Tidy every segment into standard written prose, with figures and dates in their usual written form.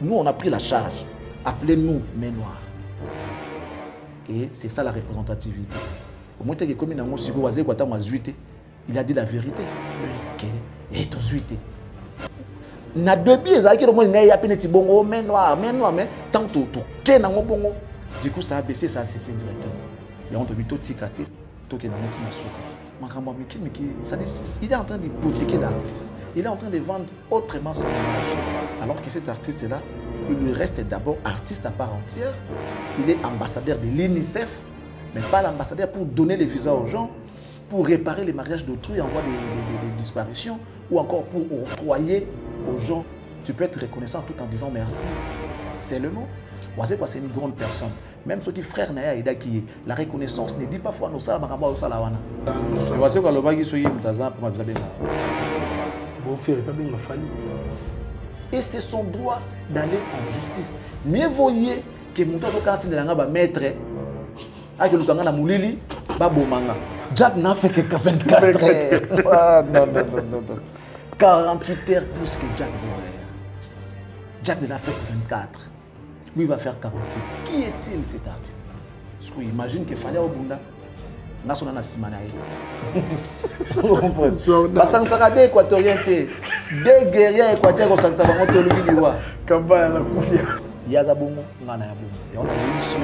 Nous, on a pris la charge. Appelez-nous main noire. Et c'est ça la représentativité. Au moins, il a dit la vérité. Et tout de suite. Na début, il y a des bongo, main noire, mais tant que tu bongo. Du coup, ça a baissé, ça a cessé directement. Il y a un peu de ticate, tout qui est dans le il est en train d'hypothéquer l'artiste. Il est en train de vendre autrement son image. Alors que cet artiste-là, il lui reste d'abord artiste à part entière. Il est ambassadeur de l'UNICEF, mais pas l'ambassadeur pour donner les visas aux gens, pour réparer les mariages d'autrui en voie de disparition, ou encore pour octroyer aux gens. Tu peux être reconnaissant tout en disant merci. C'est le mot. C'est une grande personne. Même ceux qui frères Naya et qui la reconnaissance ne dit pas foi nous ça maramba au salawana. Voici quoi le bagi soyi mutaza pour ma bien. Bon faire pas bien ma famille. Et c'est son droit d'aller en justice. Mieux voyez que mon tozo quand il nga ba maître a que lukanga na mulili ba bomanga. Jack n'a fait que 24 heures. Ah, non. 48 heures plus que Jack Borer. Jack ne l'a fait que 24. Lui va faire 48. Qui est-il cet artiste? Parce qu'on imagine qu'il fallait au Bunda. N'a son anasimanaï. Vous comprenez? Parce que ça a des équatoriens, des guerriers équatoriens qui sont en train de se faire. Kamba la koufia. Il y a des bongo, il y a des bongo. Et on a vu ici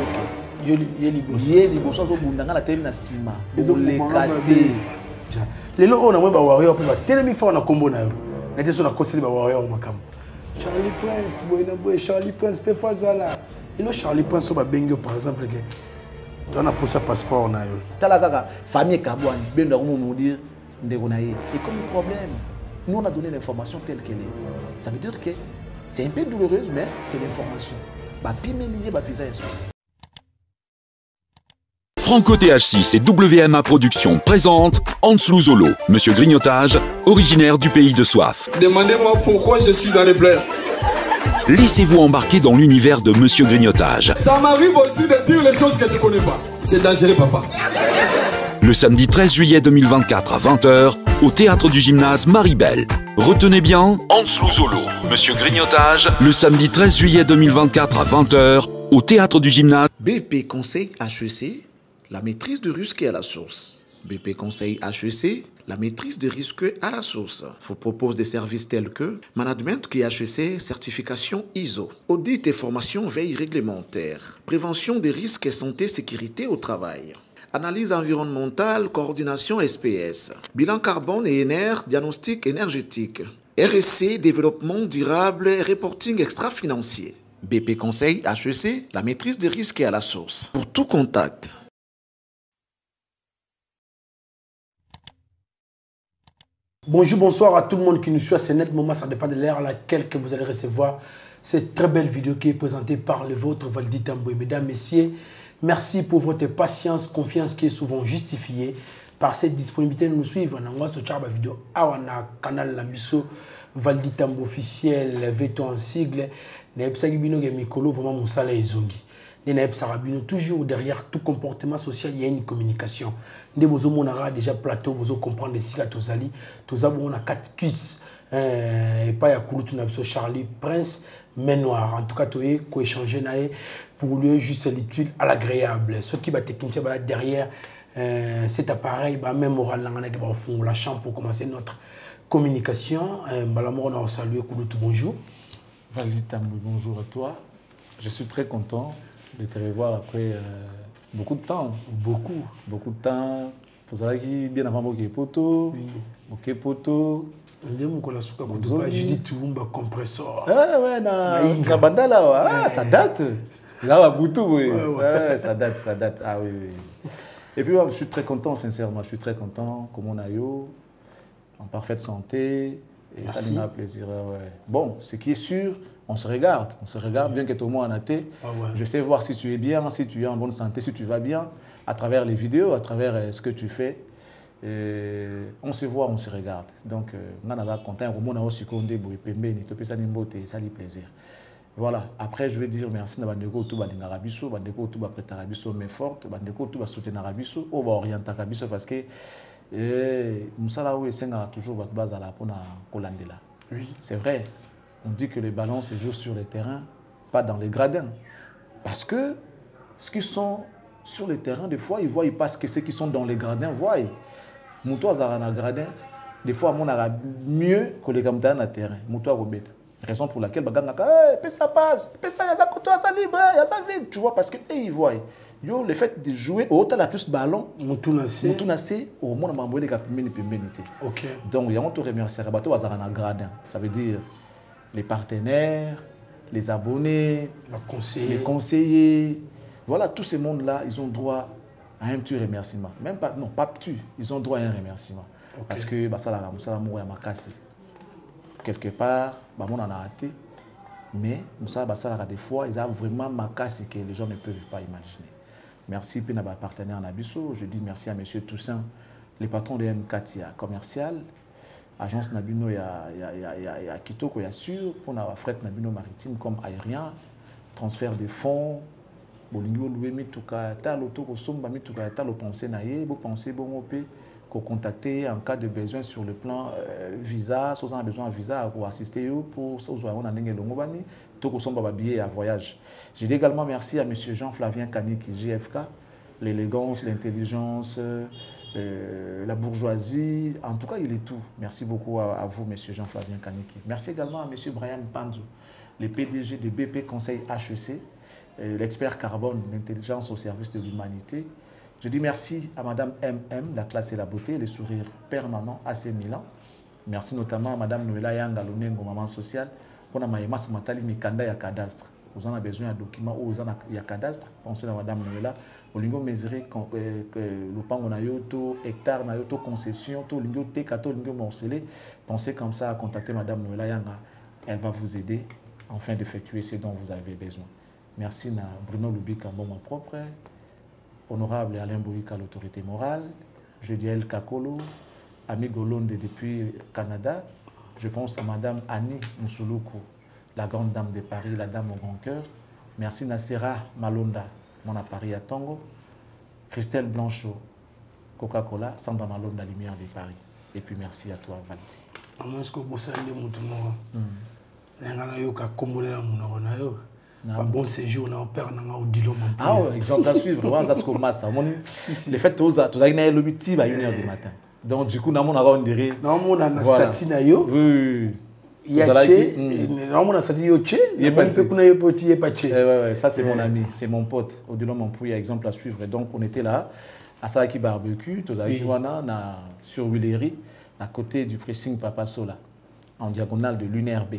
que Yeli Bosso au Bunda, on a terminé na sima. Ils ont les catés. Les gens on a moins warrior pour tellement faire na combo na yo. Na te so na conseiller ba warrior makam. Charlie Prince, Charlie Prince, peut faire ça là. Et le Charlie Prince, sur Bengo par exemple, on a posé un passeport. C'est la famille Kabouane, bien nous dire, et comme le problème, nous on a donné l'information telle qu'elle est. Ça veut dire que c'est un peu douloureux, mais c'est l'information. Franco TH6 et WMA Productions présentent Anslou Zolo, Monsieur Grignotage, originaire du pays de Soif. Demandez-moi pourquoi je suis dans les bleds. Laissez-vous embarquer dans l'univers de Monsieur Grignotage. Ça m'arrive aussi de dire les choses que je ne connais pas. C'est dangereux, papa. Le samedi 13 juillet 2024 à 20h, au théâtre du gymnase Maribel. Retenez bien, Anslou Zolo, Monsieur Grignotage, le samedi 13 juillet 2024 à 20h, au théâtre du gymnase. BP Conseil HEC, la maîtrise du risque à la source. BP Conseil HEC, la maîtrise des risques à la source. Vous propose des services tels que Management qui HEC, certification ISO, audit et formation veille réglementaire, prévention des risques et santé sécurité au travail, analyse environnementale, coordination SPS, bilan carbone et NR, diagnostic énergétique, RSC, développement durable et reporting extra-financier. BP Conseil HEC, la maîtrise des risques à la source. Pour tout contact. Bonjour, bonsoir à tout le monde qui nous suit à ce net moment. Ça dépend de l'heure à laquelle que vous allez recevoir cette très belle vidéo qui est présentée par le vôtre Valdi Tamboué. Mesdames, messieurs, merci pour votre patience, confiance qui est souvent justifiée par cette disponibilité de nous suivre. Dans notre vidéo, à canal Lambiso Valdi Tamboué officiel, veto en sigle, Nebsagibino Gemikolo, vraiment Moussala et Zongi. Toujours derrière tout comportement social, il y a une communication. Nous avons déjà plateau, vous comprendre les sites Tozali, on a 4 cuisses. Et pas à Charlie Prince, mais noir. En tout cas, tu es échanger pour lui juste l'utile à l'agréable. Ce qui va techniquement derrière cet appareil, même oral, la chambre pour commencer notre communication. On a salué Kouloutou, bonjour. Valdi Tamboué, bonjour à toi. Je suis très content de te revoir après beaucoup de temps. Beaucoup de temps. Tout ça qui bien avant Bokepoto. Bokepoto. Je dis tout le monde compresseur. Ah ouais, Kabanda là, ça date. Là, à Boutou, oui. Ouais, ça date. Ah oui. Et puis, je suis très content, sincèrement. Je suis très content, comme on a eu, en parfaite santé. Et merci. Ça nous a plaisir. Ouais. Bon, ce qui est sûr, on se regarde bien que tout le monde en a été. Ah ouais. Je sais voir si tu es bien, si tu es en bonne santé, si tu vas bien, à travers les vidéos, à travers ce que tu fais. Et on se voit, on se regarde. Donc, on a content, on a aussi condé, ça lui plaisir. Voilà. Après, je vais dire merci à Bandeko tout Badingarabiso, Bandeko tout Prétarabiso, mais forte, Bandeko tout soutenir Arabiso, on va orienter Arabiso parce que Moussala ou Essenga a toujours votre base à la Pona Kolandela. Oui. C'est vrai. On dit que les ballons se jouent sur les terrains, pas dans les gradins. Parce que ceux qui sont sur les terrains, des fois, ils voient, ils passent que ceux qui sont dans les gradins voient. Moutoua Zarana gradin, des fois, on a mieux que les gamins dans le terrain. Moutoua Robet. Raison pour laquelle, ça passe, ça libre, ça vite. Tu vois, parce qu'ils voient. Yo, le fait de jouer, autant la plus de ballons, Moutounacé, au moins, on a envoyé les pénalités. Donc, il y a un tour remercier. Ça veut dire les partenaires, les abonnés, les conseillers. Voilà, tous ces mondes-là, ils ont droit à un petit remerciement. Même pas, non, pas petit, ils ont droit à un remerciement. Parce que ça la cassé. Quelque part, on en a raté. Mais des fois, ils ont vraiment cassé que les gens ne peuvent pas imaginer. Merci à nos partenaires Nabiso. Je dis merci à M. Toussaint, le patron de MKTIA commercial. Agence Nabino, il y a Kitoko, il y a sûr, pour la fret Nabino maritime comme aérien, transfert des fonds, bolingo loué mituka, tal auto somba mituka, tal pensé naie, vous pensez bon op, qu'on contacter en cas de besoin sur le plan visa, si vous avez besoin de visa pour assister pour ça vous avez un nenge longobani, tout qu'on somba billet à voyage. Je dis également merci à M. Jean-Flavien Kaniki, JFK, l'élégance, l'intelligence. La bourgeoisie, en tout cas, il est tout. Merci beaucoup à vous, M. Jean-Flavien Kaniki. Merci également à M. Brian Panzo, le PDG de BP Conseil HEC, l'expert carbone, l'intelligence au service de l'humanité. Je dis merci à Mme MM, la classe et la beauté, le sourire permanent, AC Milan. Merci notamment à Mme Noëlla Yanga, l'Onengo, maman sociale, pour la maïmas matali mikanda ya cadastre. Vous en avez besoin d'un document où vous en avez un cadastre. Pensez à Mme Noëlla. Au lingo mesurer le pan on a yoto hectare na yoto concession to lingo tekato lingo morcelé. Pensez comme ça à contacter Mme Noëlla Yanga. Elle va vous aider afin d'effectuer ce dont vous avez besoin. Merci à Bruno Lubika, mon propre, honorable Alain Bouyika, l'autorité morale, Judiel Kakolo, ami Golonde depuis Canada. Je pense à Mme Annie Moussouloukou, la grande dame de Paris, la dame au grand cœur. Merci Nassera Malonda, mon appareil à Tongo. Christelle Blanchot, Coca-Cola, Sandra Malonda, Lumière de Paris. Et puis merci à toi, Valdi. Bon séjour, on a peur au Dilo. Ah oui, exemple à suivre. Le fait que tu as une heure du matin. Donc du coup, on a dirait. On a statine à yo. Oui. Ça c'est mon ami, c'est mon pote. Au-delà mon pouille, exemple à suivre. Donc on était là à Salaki Barbecue, sur Willery, à côté du pressing Papa Sola, en diagonale de l'UNRB.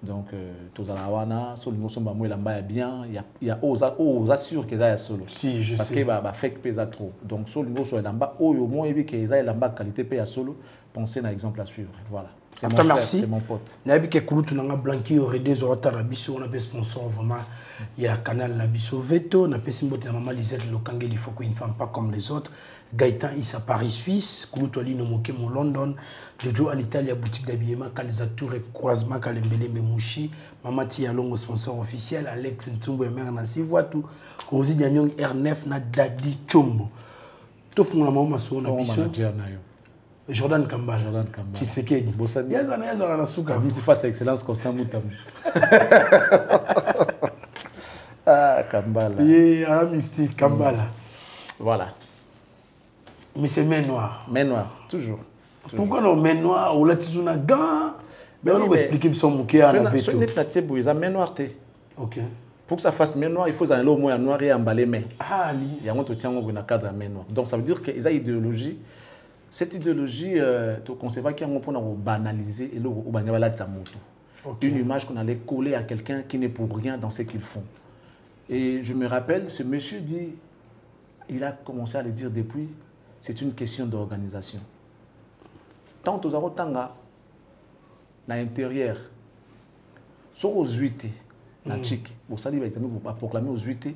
Donc tous à la wana, sur le mot somba moi lamba bien, il y a aux assure que ça y solo. Si je parce sais. Parce que bah fait pesa trop. Donc sur le mot sur lamba au moins et que ça y lamba qualité paya solo. Pensez à exemple à suivre. Voilà. C'est mon frère, c'est mon pote. Nabi ke kulutu nanga blanqui aurait des orata rabiso on a des sponsors vraiment. Il y a canal Labiso Veto, na pesimbote na maman Lisette Lokangeli, il faut qu'une femme pas comme les autres. Gaëtan Issa Paris Suisse, kulutu ali no moke mo London, Jojo à l'Italie boutique d'habillement Kalizatur et croisement Kalembele Memouchi, Maman Tia Longo sponsor officiel, Alex Ntumbo et mère na Sivoatu, Rosi Nyanyong R9 na Dadi Chombo. To fun la maman so na biso. Jordan Kambala. Jordan Kambala. Tshisekedi. Bossani. Yazana na suka. Même si face à excellence Constant Moutam. Ah, Kambala. Yeah, mystique Kambala. Voilà. Mais c'est main noire. Main noire, toujours. Pourquoi non main noire ou la tisuna gant? Mais on va expliquer son mouké à la veto. C'est main noire. OK. Pour que ça fasse main noire, il faut aller au moins noir et emballer main. Ah, il y a un autre tient au cadre main noire. Donc ça veut dire qu'ils ont une idéologie. Cette idéologie, tu conçois qu'il y a un point pour banaliser et une image qu'on allait coller à quelqu'un qui n'est pour rien dans ce qu'ils font. Et je me rappelle, ce monsieur dit, il a commencé à le dire depuis, c'est une question d'organisation. Tant aux arotanga, à l'intérieur, sur aux huités, la chic, pour ça, il va proclamer aux huités,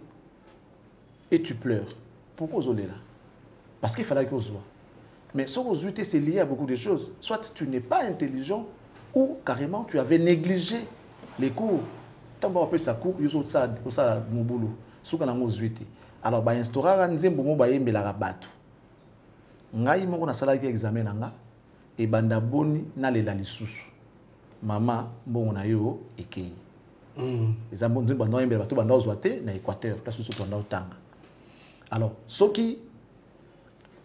et tu pleures. Pourquoi aux là? Parce qu'il fallait qu'on soit. Mais sur aux UT, c'est lié à beaucoup de choses. Soit tu n'es pas intelligent, ou carrément tu avais négligé les cours. Tant qu'on appelle ça cours, il y a ça mon boulot. Sur aux UT. Alors, il y a instaurer un nzembo ba yembe la rabatu. Ngai mo na salaki examen nga e banda boni na lela lisusu. maman bon on a yo ekei les amons nous bandons imbé bato bandao zoate na Équateur parce que surtout bandao tanga alors ceux qui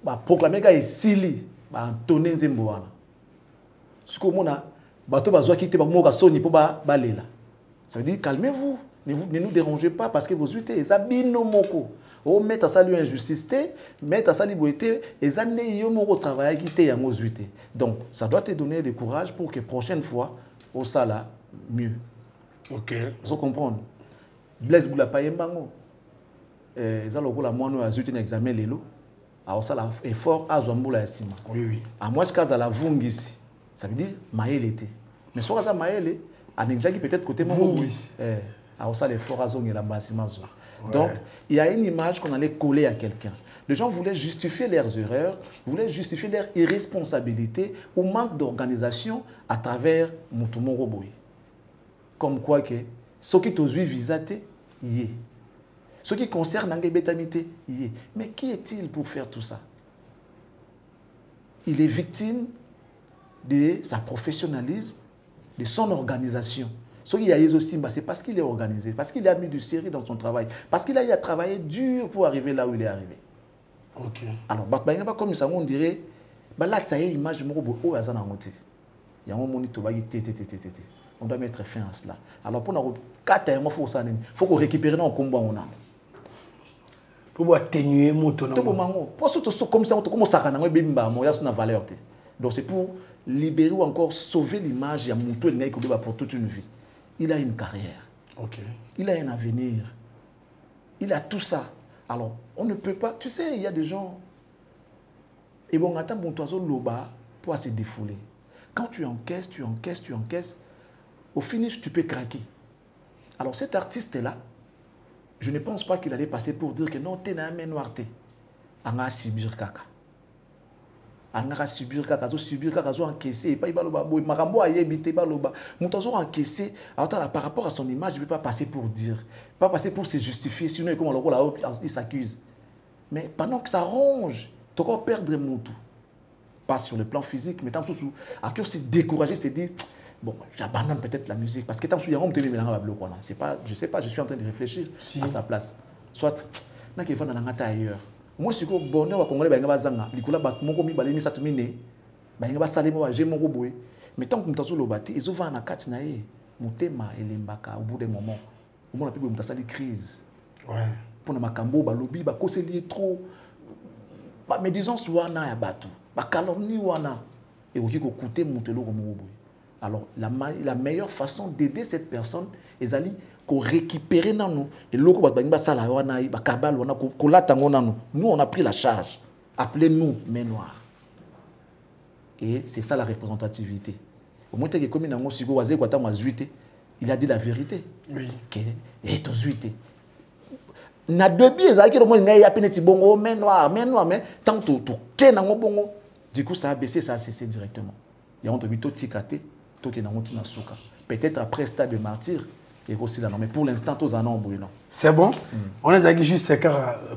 ba proclamer ka esili ba Antonin Nzembo wana siko mona bato bazwa kité ba moka soni po ba lela ça veut dire calmez-vous ne nous dérangez pas parce que vos huités les abino moko o mettre ça lui injustice mettre ça liberté les années yo moko travailler quitter yango huités donc ça doit te donner le courage pour que prochaine fois au sala mieux. OK. Vous comprenez? Blaise Boula Payembango. Ils ont la moine à un examen lélo. Alors ça la effort à Zambula et Sima. Oui oui. À moins que ça la vungisi. Ça veut dire maël était. Mais soit ça maël à n'exagérer peut-être côté mon alors ça l'effort à zone et la bassiment. Donc il y a une image qu'on allait coller à quelqu'un. Les gens voulaient justifier leurs erreurs, voulaient justifier leur irresponsabilité ou manque d'organisation à travers Mutumoro Boy. Comme quoi que ce qui te visate, y est. Ce qui concerne Nangebetamité, y est. Mais qui est-il pour faire tout ça? Il est victime de sa professionnalisme, de son organisation. Ce qui est aussi, c'est parce qu'il est organisé, parce qu'il a mis du sérieux dans son travail, parce qu'il a eu à travailler dur pour arriver là où il est arrivé. OK. Alors, comme ça, on dirait, là, tu as une image de Morobo, il y a un moniteur qui est on doit mettre fin à cela. Alors, pour nous, il faut qu'on récupère nos combats. Pour atténuer mon ton. Pour ça, comme ça, on commence à faire valeur. Donc, c'est pour libérer ou encore sauver l'image de Moutou pour toute une vie. Il a une carrière. OK. Il a un avenir. Il a tout ça. Alors, on ne peut pas... Tu sais, il y a des gens... Et bon, attends, bon, toi, loba pour se défouler. Quand tu encaisses, tu encaisses, tu encaisses, au finish, tu peux craquer. Alors, cet artiste-là, je ne pense pas qu'il allait passer pour dire que non, t'es un noir, t'es. On a subir caca. On a subir caca, on a encaissé. Pas Marambo a yébité, Moutazo a encaissé. Alors, par rapport à son image, il ne peut pas passer pour dire. Pas passer pour se justifier. Sinon, il s'accuse. Mais pendant que ça ronge, tu vas perdre Moutou. Pas sur le plan physique, mais tant que c'est découragé, c'est dire bon, j'abandonne peut-être la musique. Parce que tant que c'est pas, je ne sais pas, je suis en train de réfléchir à sa place. Soit, il y a ailleurs. Moi, je suis bonheur à Congolais, mais tant que nous avons bâti, ils ont un akati nae, mutema elembaka au bout d'un moment. Au moins, on a une crise. Pour ma cambo, balobi, c'est lié trop. Mais disons, soit na ya batu, calomnie wana, et au qui coûter montelo comme alors, la meilleure façon d'aider cette personne, c'est d'aller récupérer nous. Et nous, on a pris la charge. Appelez-nous main noire. Et c'est ça la représentativité. Au moins, il a dit la vérité. Oui. Et tu na debi ezaki le monde ngai apene tibongo main noire mais tant que tu ken nango bongo du coup ça a baissé, ça a cessé directement. Il y a on to tikate to ke nango tina suka peut-être après stade de martyr et aussi là non mais pour l'instant tous en ont brûlant. C'est bon. On est avec juste un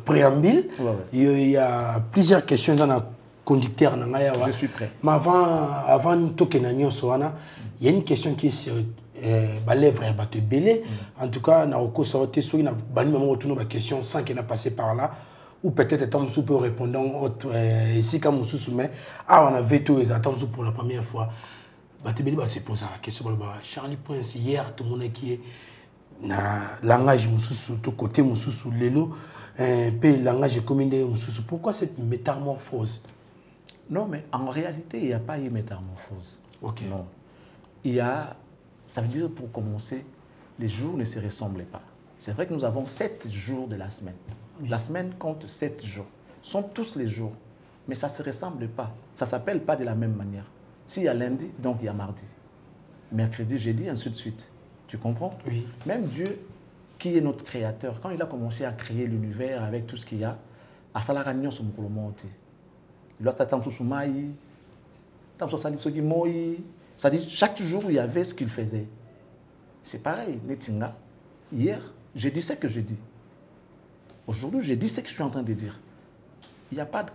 préambule. Il y a plusieurs questions dans le conducteur nanga. Je suis prêt. Mais avant to ke nanyo soana, il y a une question qui est sur lèvre et belé. En tout cas, na oko sorti sur une question sans qu'il n'a passé par là. Ou peut-être étant peut répondre ici comme sous mais on a veto les attentes pour la première fois. Batebeli va se poser la question Charlie Prince hier tout le monde qui est na langage mususu tout côté mususu lelo pe langage communé mususu. Pourquoi cette métamorphose? Non mais en réalité il n'y a pas eu métamorphose. OK. Non. Il y a, ça veut dire pour commencer, les jours ne se ressemblent pas. C'est vrai que nous avons 7 jours de la semaine. Oui. La semaine compte 7 jours. Ce sont tous les jours. Mais ça ne se ressemble pas. Ça ne s'appelle pas de la même manière. S'il y a lundi, donc il y a mardi. Mercredi, jeudi, ainsi de suite. Tu comprends? Oui. Même Dieu, qui est notre créateur, quand il a commencé à créer l'univers avec tout ce qu'il y a, à Salaragnon, son monté. Il doit t'attendre sur Maï, c'est-à-dire, chaque jour, il y avait ce qu'il faisait. C'est pareil, Netinga. Hier, j'ai dit ce que je dis. Aujourd'hui, j'ai dit ce que je suis en train de dire. Il n'y a pas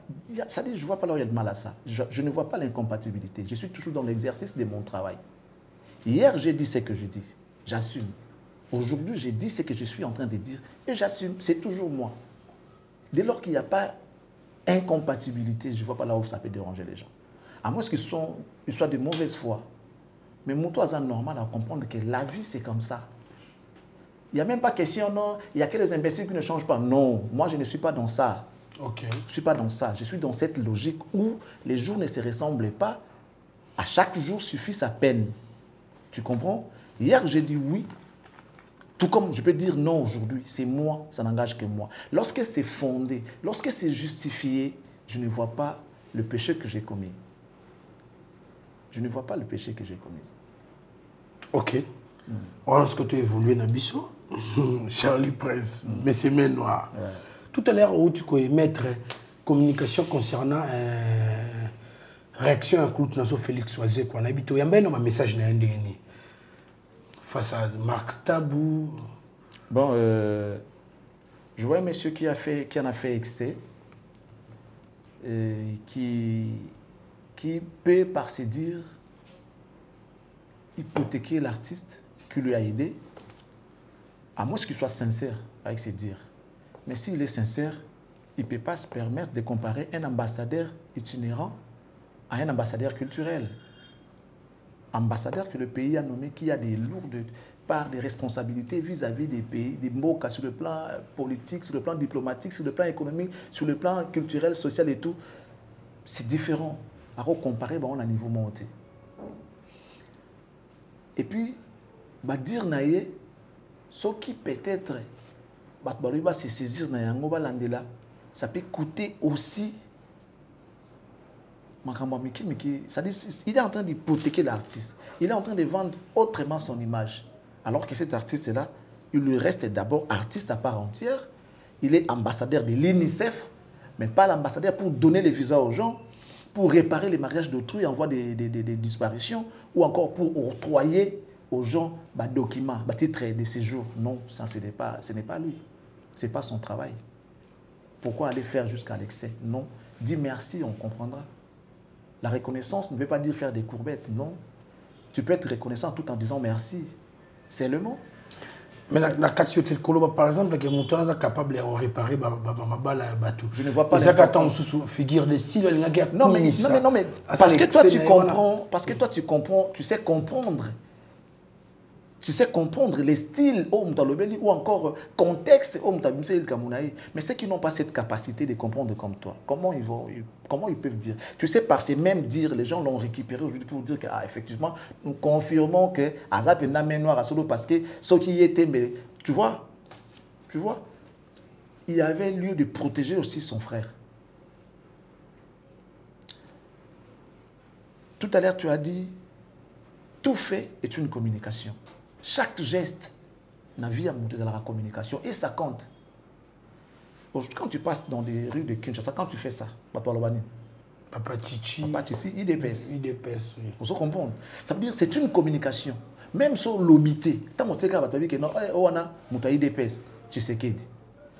c'est-à-dire, je ne vois pas là où il y a de mal à ça. Je ne vois pas l'incompatibilité. Je suis toujours dans l'exercice de mon travail. Hier, j'ai dit ce que je dis. J'assume. Aujourd'hui, j'ai dit ce que je suis en train de dire et j'assume. C'est toujours moi. Dès lors qu'il n'y a pas incompatibilité, je ne vois pas là où ça peut déranger les gens. À moins qu'ils soient de mauvaise foi. Mais mon toit est normal à comprendre que la vie, c'est comme ça. Il n'y a même pas question, non, il y a que les imbéciles qui ne changent pas. Non, moi, je ne suis pas dans ça. Ok. Je ne suis pas dans ça. Je suis dans cette logique où les jours ne se ressemblent pas. À chaque jour suffit sa peine. Tu comprends? Hier, j'ai dit oui. Tout comme je peux dire non aujourd'hui. C'est moi, ça n'engage que moi. Lorsque c'est fondé, lorsque c'est justifié, je ne vois pas le péché que j'ai commis. Je ne vois pas le péché que j'ai commis. Ok. Voilà ce que tu as évolué dans Bissot. Charlie Prince, Messie Main Noir. Ouais. Tout à l'heure, où tu peux mettre communication concernant réaction à Claude Nassau Félix Oisé, quoi. Il y a un message face à Marc Tabou. Bon, je vois un monsieur qui en a fait excès, qui peut, par ses dires, hypothéquer l'artiste qui lui a aidé, à moins qu'il soit sincère avec ses dires. Mais s'il est sincère, il ne peut pas se permettre de comparer un ambassadeur itinérant à un ambassadeur culturel. Ambassadeur que le pays a nommé, qui a des lourdes parts de responsabilités vis-à-vis des pays, des MOCA sur le plan politique, sur le plan diplomatique, sur le plan économique, sur le plan culturel, social et tout. C'est différent. À comparer, on a un niveau monté. Et puis, dire naïe, ce qui peut-être se saisir ça peut coûter aussi. Il est en train d'hypothéquer l'artiste. Il est en train de vendre autrement son image. Alors que cet artiste-là, il lui reste d'abord artiste à part entière. Il est ambassadeur de l'UNICEF, mais pas l'ambassadeur pour donner les visas aux gens, pour réparer les mariages d'autrui en voie de disparition, ou encore pour octroyer aux gens des documents, des titres de séjour. Non, ça, ce n'est pas lui. Ce n'est pas son travail. Pourquoi aller faire jusqu'à l'excès? Non. Dis merci, on comprendra. La reconnaissance ne veut pas dire faire des courbettes, non. Tu peux être reconnaissant tout en disant merci. C'est le mot. Mais la Katiote Koloba, par exemple, que mon temps est capable de réparer bateau. Je ne vois pas l'importance. Sous figure de style, non, mais parce que toi tu comprends, parce que toi tu comprends, tu sais comprendre. Tu sais comprendre les styles ou encore contexte. Mais ceux qui n'ont pas cette capacité de comprendre comme toi, comment ils peuvent dire? Tu sais, par ces mêmes dires, les gens l'ont récupéré aujourd'hui pour dire qu'effectivement, nous confirmons que Azap est Namé Noir à Solo parce que ceux qui y étaient, mais tu vois, il y avait lieu de protéger aussi son frère. Tout à l'heure, tu as dit, tout fait est une communication. Chaque geste n'a vie à monter dans la communication et ça compte. Quand tu passes dans les rues de Kinshasa, quand tu fais ça, Papa Chichi, IDPS. IDPS, oui. Vous comprenez? Ça veut dire que c'est une communication. Même sur l'obité.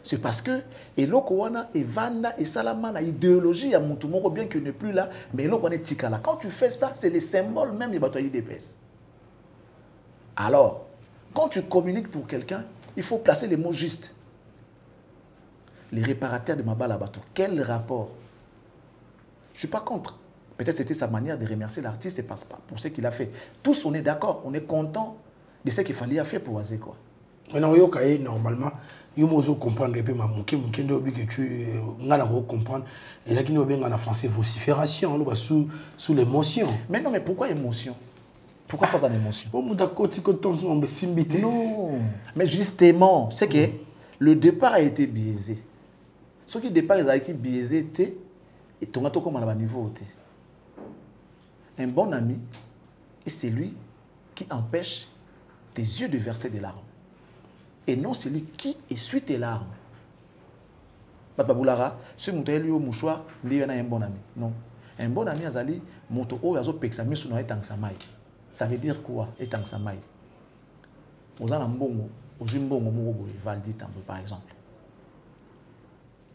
C'est parce que Elokowana et Vanda et Salama, l'idéologie à Moutoumoro, bien qu'il n'est plus là, mais Elokowana est Tikala. Quand tu fais ça, c'est le symbole même de IDPS. Alors, quand tu communiques pour quelqu'un, il faut placer les mots justes. Les réparateurs de Mabala Bato, quel rapport? Je ne suis pas contre. Peut-être c'était sa manière de remercier l'artiste et passe pas pour ce qu'il a fait. Tous, on est d'accord, on est content de ce qu'il fallait faire pour Azé, quoi. Maintenant, normalement, il faut comprendre que tu comprendre. Et là, il y a en français vocifération, sous l'émotion. Mais non, mais pourquoi émotion? Pourquoi faire une émotion? Non, mais justement, c'est que le départ a été biaisé. Ce qui départ a été biaisé, et ton gâteau comme à la niveau. Un bon ami, et c'est lui qui empêche tes yeux de verser des larmes. Et non celui qui essuie tes larmes. Papa Boulara, ce monté lui au mouchoir, il y a un bon ami. Non. Un bon ami, Azali, moto o yazo pexami sous noé tangsamai. Ça veut dire quoi? Et tangsamai. Aux anambongo, aux jimbongo mogo valdi tambo par exemple.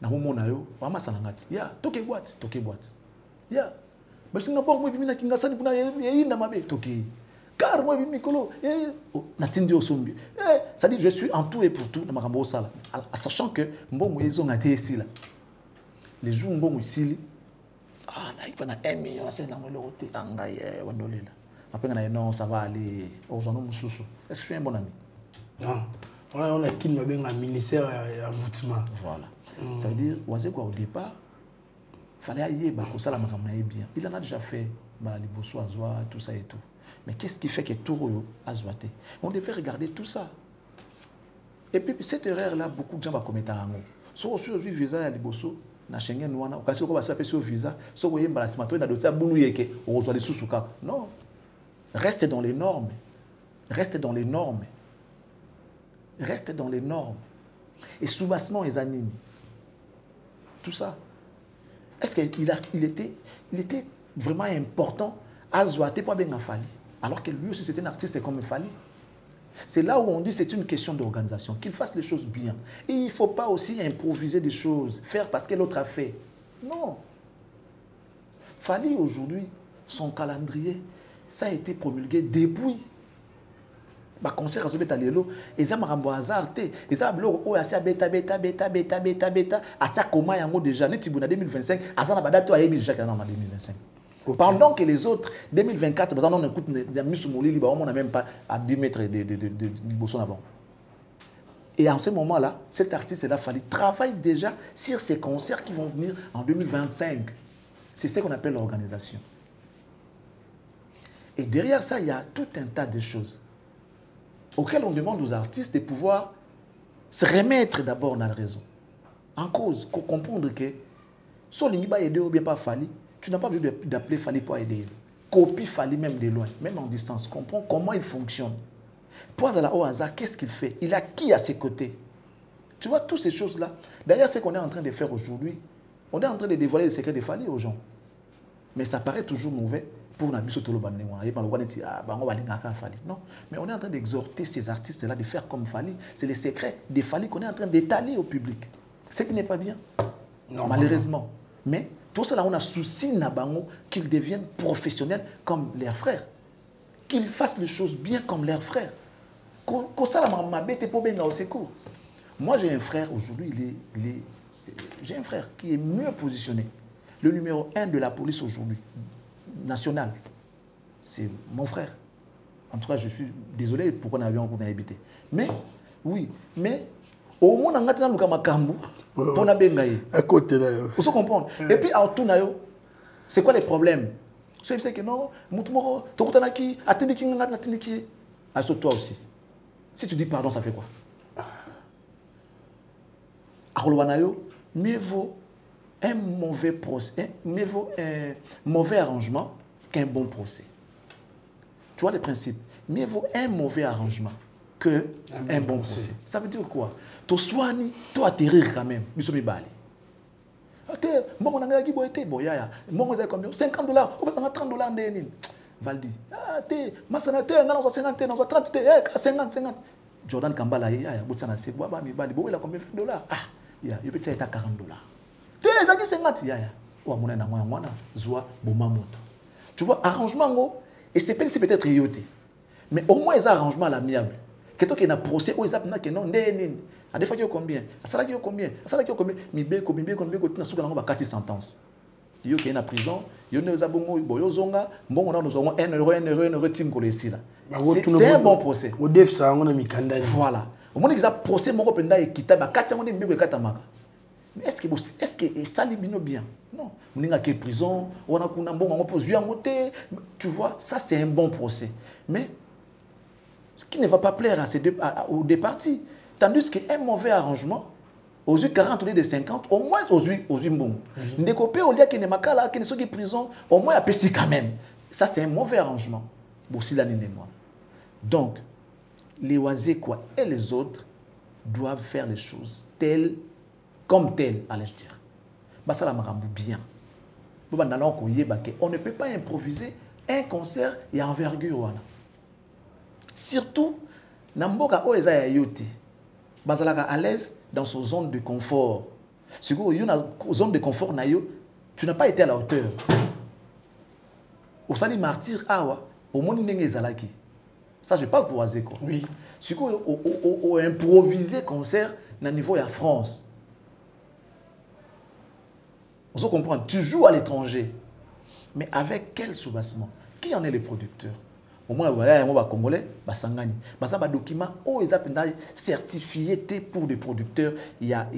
Na homo na yo, wama sanangati. Ya, toke boîte. Ya. Mais si n'importe quoi, bimina kingasani kuna yinda mabe toke. car moi Mikolo natindi osombi ça dit je suis en tout et pour tout dans makambo sala sachant que mbongo ils ont été ici là les jours mbongo ici na ipa na 1 million c'est na ngolo te angaye wandolela après na non ça va aller aux gens mususu est-ce que je suis un bon ami non on a qui nous benga ministère envoûtement voilà ça veut dire waze quoi au départ fallait aller ba ko sala makambo na bien il en a déjà fait ba liboso azwa tout ça et tout. Mais qu'est-ce qui fait que tout a zoité? On devait regarder tout ça. Et puis cette erreur-là, beaucoup de gens vont commettre un mot. Si on a un visa à Liboso, na Schengen, on a un visa, si on a un balancement, on a d'autres boulouillés, on reçoit des sous-soukas. Non. Reste dans les normes. Reste dans les normes. Reste dans les normes. Et soubassement, les animes. Tout ça. Est-ce qu'il était vraiment important à zoiter pour bien Fali? Alors que lui aussi c'était un artiste comme Fali. C'est là où on dit que c'est une question d'organisation, qu'il fasse les choses bien. Et il ne faut pas aussi improviser des choses, faire parce que l'autre a fait. Non. Fali aujourd'hui, son calendrier, ça a été promulgué depuis. Le concert à Zobeta Lelo, ils ont un hasard, ils ont un bêta, à ça comment il y a déjà, les Tibouna 2025, à ça n'a pas déjà en 2025. Pendant que les autres, 2024, on écoute des Moussoumouli, on n'a même pas à 10 mètres de Bosson avant. Et en ce moment-là, cet artiste-là, Fali, travaille déjà sur ces concerts qui vont venir en 2025. C'est ce qu'on appelle l'organisation. Et derrière ça, il y a tout un tas de choses auxquelles on demande aux artistes de pouvoir se remettre d'abord dans la raison. En cause, comprendre que si on n'a pas aidé ou bien pas Fali, tu n'as pas besoin d'appeler Fali pour aider. Copie Fali même de loin, même en distance. Comprends comment il fonctionne. Pour au hasard, qu'est-ce qu'il fait? Il a qui à ses côtés? Tu vois, toutes ces choses-là. D'ailleurs, ce qu'on est en train de faire aujourd'hui, on est en train de dévoiler les secrets de Fali aux gens. Mais ça paraît toujours mauvais pour Nabiso Tolobané. Non, mais on est en train d'exhorter ces artistes-là de faire comme Fali. C'est les secrets de Fali qu'on est en train d'étaler au public. Ce qui n'est pas bien, non, malheureusement. Mais tout cela, on a souci qu'ils deviennent professionnels comme leurs frères. Qu'ils fassent les choses bien comme leurs frères. Moi, j'ai un frère aujourd'hui, j'ai un frère qui est mieux positionné. Le numéro 1 de la police aujourd'hui, nationale, c'est mon frère. En tout cas, je suis désolé pour qu'on a habité. Mais, oui, mais au moins, on a un makambu pour na bengaye. À côté là. Vous comprenez? Et puis, à tout c'est quoi les problèmes? C'est que non, mutumoro, tokutanaki, atendiki ngana atendiki. À toi aussi. Si tu dis pardon, ça fait quoi? Arolwanayo, mieux vaut un mauvais procès, mieux vaut un mauvais arrangement qu'un bon procès. Tu vois les principes? Mieux vaut un mauvais arrangement qu'un bon procès. Ça veut dire quoi? Tu soignes, tu atterrir quand même. Nous sommes bali. Bon, on a gagné bon, yaya. Bon, on a combien? $50. On a $30 Valdi. Ah, t'es, masanateur, on a 50, on a 30, 50. Jordan Kambala, yaya, botsana c'est quoi? Mi bali, bon, il a combien $20? Ah, ya, il peut être à $40. T'es, il a 50, yaya. Ou à mon ena, moi, zoa, bomamoto. Tu vois, arrangement, et c'est peut-être yoté. Mais au moins, ils ont arrangement à l'amiable. Quelqu'un qui a un procès, ils ont non, à des fois, il y a combien? À ça, il y a combien? À ça, il y a combien? Mibeko, tu n'as pas 4 sentences. Il y a une prison, il y a un bon, il y a un bon, un team pour les là. C'est un bon procès. Au def, ça, on a mis candidat. Voilà. Au moins, ils ont procès, mon rependa et quitte, bah, 4 ans, on est mieux que 4 ans. Mais est-ce que ça libère bien? Non. On est en prison, on a un bon, on pose un côté. Tu vois, ça, c'est un bon procès. Mais ce qui ne va pas plaire aux deux parties. Tandis qu'un mauvais arrangement, aux yeux 40 au lieu de 50, au moins aux yeux bon. Des copains au lieu qu'il ne makala, qu'il ne soit en prison, au moins à pesser quand même. Ça, c'est un mauvais arrangement. Donc, les oisés quoi et les autres doivent faire les choses telles, comme telles, allais-je dire. Ça la marambou bien. On ne peut pas improviser un concert et envergure. Surtout, Namboka Oeza Yayoti. Bazalaka à l'aise dans son zone de confort. Si vous avez une zone de confort, tu n'as pas été à la hauteur. Au sali martyr, au monde n'est zalaki. Ça, je parle pour Azeko. Oui. Si on improviser concert au niveau de la France. Vous comprenez, tu joues à l'étranger. Mais avec quel soubassement? Qui en est le producteur? Au moins, on va congolais, Basangani. Ça va document, ils ont certifié pour des producteurs, il y a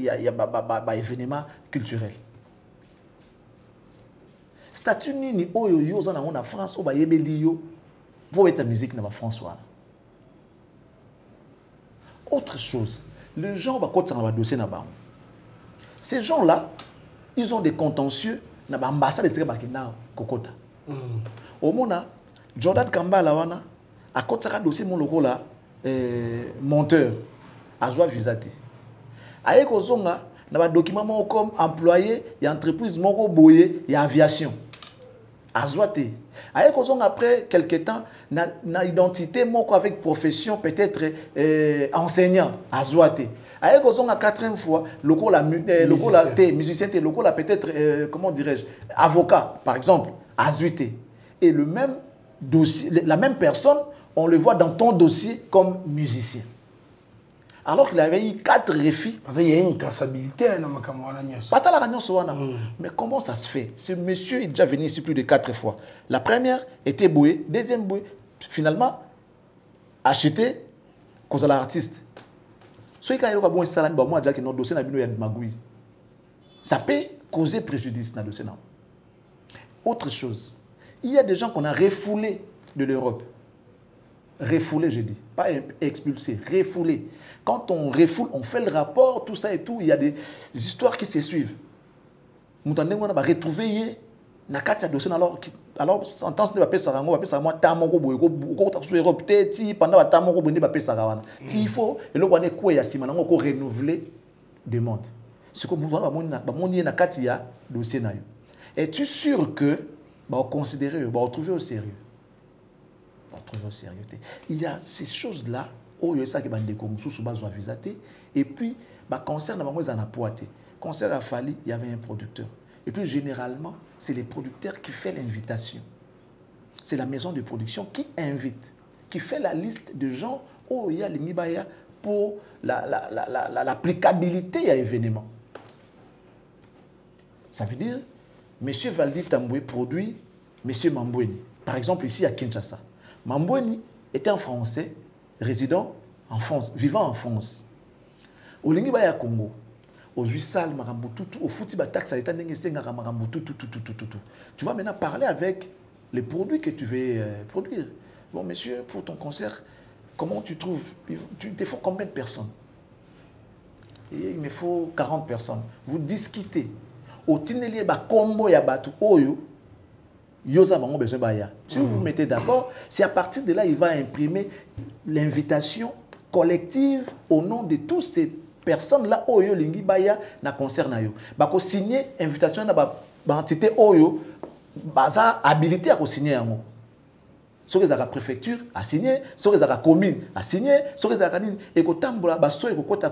événements culturels. Statut ni oyo en France, on va y pour être musique dans la France. Autre chose, les gens vont continuer à dossier là-bas. Ces gens-là, ils ont des contentieux dans l'ambassade de Sénégal Kokota. Au moment Jordan Kambala wana a côté dossier mon logo là monteur a joie visité. Aye kozonga na ba document comme employé et entreprise moko boye et aviation. A joité. Aye kozonga après quelque temps na identité moko avec profession peut-être enseignant a joité. Aye kozonga quatrième fois logo la musicien logo la peut-être comment dirais-je avocat par exemple a joité. Et le même dossier, la même personne, on le voit dans ton dossier comme musicien. Alors qu'il avait eu 4 refus. Parce qu'il y a une traçabilité dans ma camarade. Mais comment ça se fait? Ce monsieur est déjà venu ici plus de 4 fois. La première était bouée, deuxième bouée, finalement, acheté cause à l'artiste. Ce qui est bon, c'est que notre dossier n'a pas de magouille. Ça peut causer préjudice dans le dossier. Autre chose. Il y a des gens qu'on a refoulés de l'Europe. Refoulés, je dis. Pas expulsés, refoulés. Quand on refoule, on fait le rapport, tout ça et tout. Il y a des histoires qui se suivent. Nous on va retrouver na kati dossier alors sentence de papier sarango papier sarango tamoko boyeko ko sur Europe ti pendant tamoko bondi papier sarawana. Ti il faut et le wane ko ya sima nango ko renouveler demande. Ce que vous ba moni na kati ya dossier na yo. Es-tu sûr que on considérer, on trouver au sérieux. Il y a ces choses-là, il y a ça qui est visité. Et puis, concert concert à Fali, il y avait un producteur. Et puis, généralement, c'est les producteurs qui font l'invitation. C'est la maison de production qui invite, qui fait la liste de gens où il y a les Nibaya pour l'applicabilité à l'événement. Ça veut dire, M. Valdi Tamboué produit M. Mambweni. Par exemple, ici à Kinshasa. Mambweni était un Français résident en France, vivant en France. Au Lingibaya Congo, au Juissal, au Foutiba Tax, tu vas maintenant parler avec les produits que tu veux produire. Bon, monsieur, pour ton concert, comment tu trouves? Tu te faut combien de personnes? Et il me faut 40 personnes. Vous discutez. Au Tineli ba combo ya batu oyo yoza bango besoin baya. Si vous vous mettez d'accord, c'est à partir de là il va imprimer l'invitation collective au nom de toutes ces personnes là oyo lingi baya na concert na yo. Ba ko signer invitation na ba entité oyo baza habilité à ko signer yango. Ceux qui ont la préfecture a signé, ceux qui ont la commune a signé, ceux qui ont la canine et que tambola baso et kota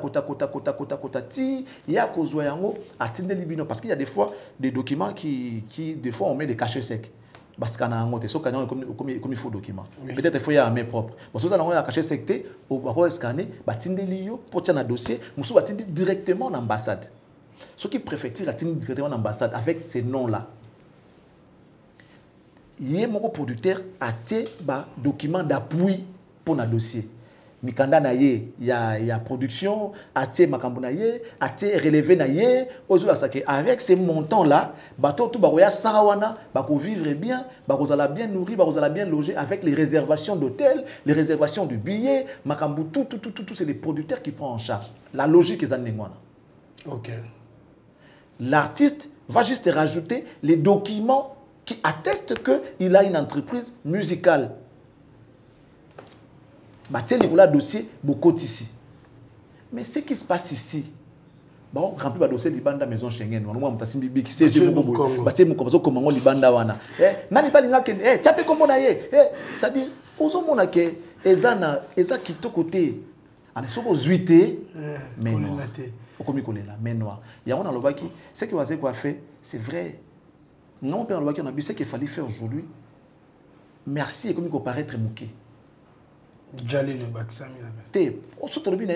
ti ya kozwa yango atinde libino parce qu'il y a des fois des documents qui des fois on met des cachets secs parce qu'on a un côté, sauf qu'on a comme il faut document. Peut-être il faut y avoir un main propre. Parce que ça on a caché secté au baro scanner, batinde lio pour tenir un dossier, musu batinde directement en ambassade. Ceux qui préfecture atinde directement en ambassade avec ces noms là. Il y a mon producteur a des documents d'appui pour le dossier. Mikanda na ye, il y a production, atie makambo na ye, atie relevé na ye, avec ces montants là, bateau tout baroya sarawana, bako vivre bien, bako zala bien nourri, bako zala bien logé avec les réservations d'hôtel, les réservations de billets, makambo tout c'est les producteurs qui prennent en charge. La logique est zanengwana. OK. L'artiste va juste rajouter les documents qui atteste qu'il a une entreprise musicale. Bâtir le dossier beaucoup ici. Mais ce qui se passe ici, on remplit le dossier de la maison Schengen. On a un bibi qui sait que bâtir mon comme comment libanda wana. Nani pas linga ken. Tu as comment na ye. Ça dit, ozo mona ke eza kito côté. Ana soko zuité mais non. Okomi kolela mais noir. Il y a on a lobaki, ce que Wazé quoi fait, c'est vrai. Non, Père Lobaki, on a dit ce qu'il fallait faire aujourd'hui. Merci et comme il faut paraître mouqué. J'allais le bac, ça,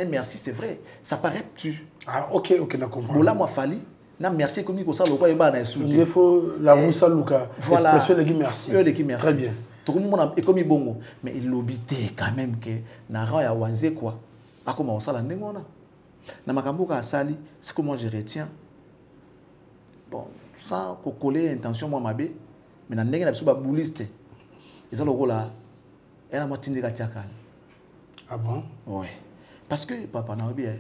merci, c'est vrai. Ça paraît tu. Ah, ok, n'a compris. Bon, là, moi, Fali, merci comme il ça, le quoi, il va il faut la moussa Luka. Voilà. Merci. Très bien. Tout le monde est comme il bon. Mais il l'obité quand même que Nara ya wanze quoi. A comment ça la ndengona. Na makambo ka sali, c'est que moi je retiens. Bon, sans coller intention moi mabe, mais na ndenge na biso ba bouliste. Ils ont le rôle là. Elle a moitié de Gatiakal. Ah bon? Oui. Parce que papa n'a bien.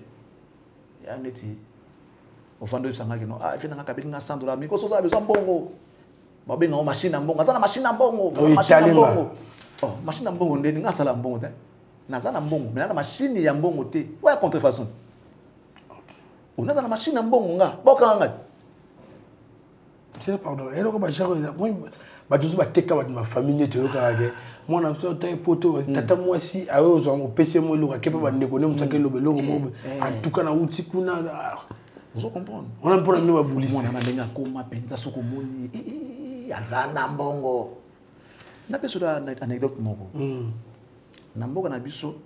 Il y a un métier. Au fond de ça, il y a un cabine de $100. Mais quand on a besoin de bongo, il y a une machine à bongo. Il y a une machine à bongo. Oh, machine à bongo, il y a une machine à bongo. Il y a une machine à bongo. Il y a une contrefaçon. Il y a une machine à bongo. C'est pardon. Et donc, ma famille moi na so tay poto tata moi si ayo zo mo pese mo lo ka kepa ba ndekone mo sakelo belo mo en tout cas na uti kuna vous comprenez on a pour nous ba bouliste on a ndenga koma penza soko moni azana mbongo na peso da anecdote moko na mboka na biso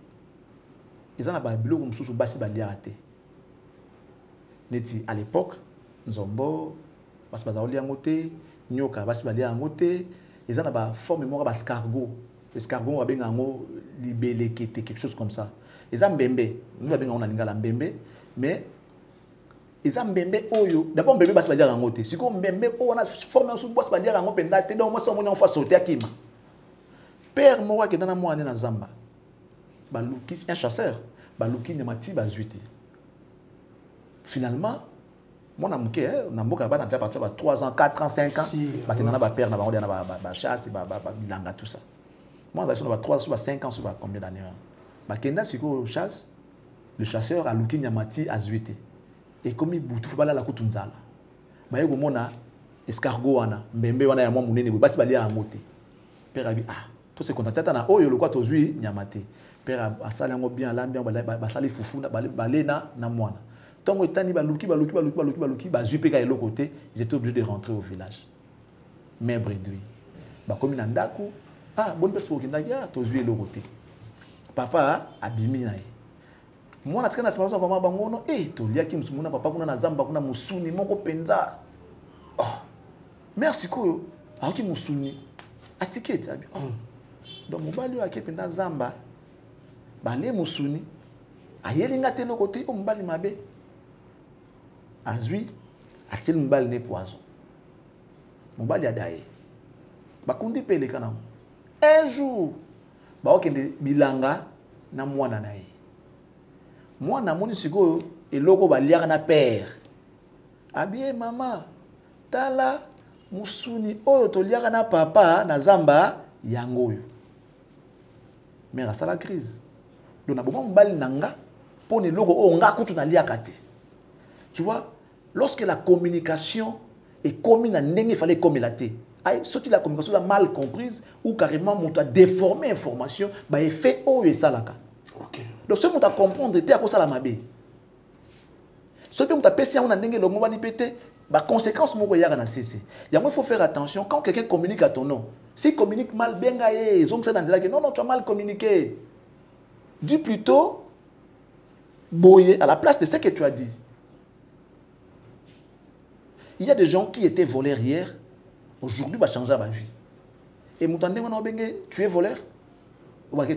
ezana ba biloko mususu basi ba liate neti à l'époque nzombo basi ba oli yangote nyoka basi ba lia yangote ils ont une forme de escargot. Escargot, on a libellé, quelque chose comme ça. Ils ont mbembe. Nous avons mbembe. Mais ils ont mbembe. D'abord, mbembe, c'est pas dire en côté. Si on mbembe, on a formé un sous-bois, c'est pas dire en côté. Donc, moi, on a sauté à Kima. Père, moi, qui est dans la moine dans Zamba. Un chasseur. Balouki, Nyamati, Bazuiti. Finalement, moi, je suis déjà parti 3 ans, 4 ans, 5 ans. Je suis père, je chasse, tout ça. Moi, je suis 3 ans, 5 ans, combien d'années? Je suis chasse, le chasseur a Luki Nyamati à Zuité. Et comme il bouge, il faut pas la coutunzala. Je suis un escargot, mbembe, je suis un mounene, je suis un moté. Père a dit, ah, tout ce qu'on a tête, oh, il y a le quoi, tu es Nyamati. Père a salé bien, l'ambiance, il a salé foufou, balena, na moine. Tant que tani baluki, bazupeka et l'autre côté, ils étaient obligés de rentrer au village. Mais brédoui. Comme il nandaku, ah, bonne personne qui n'a pas de l'autre côté. Papa a bimi nae. Moi, na tika na sima papa bangono, to lia ki musumuna papa kuna na zamba kuna musuni moko penza. Oh, merci koyo. Aki musuni. Atikete abi. Oh. Donc mobali wa ki penza zamba. Bale musuni. Ayelinga te l'autre côté, o mobali mabe. Azui, a-t-il mbal ne poison? Mbal yadaye. Bakundi pele kanam. Un jour, baokende bilanga na mwana nae. Mwana moni sigo e loko baliaka na père. Abie mama, tala musuni oyo toliaka na papa na zamba yangoyo. Mère ça la crise. Donc na boma mbal nanga pone loko o nga kutu na liaka te. Tu vois, lorsque la communication est commune, il fallait comme la thé. Sauf que la communication est mal comprise ou carrément on a déformé l'information, bah effet oh et ça là. Donc ce qu'on a comprendre était à cause de la mabé. Ce qu'on a pété on a dengue le mot va péter, bah conséquence mon voyage na cessé. Il faut faire attention quand quelqu'un communique à ton nom. S'il communique mal, bien gaillé, ils ont ça dans la non non tu as mal communiqué. Dis plutôt boyer à la place de ce que tu as dit. Il y a des gens qui étaient voleurs hier, aujourd'hui, va changer ma vie. Et tu es voleur?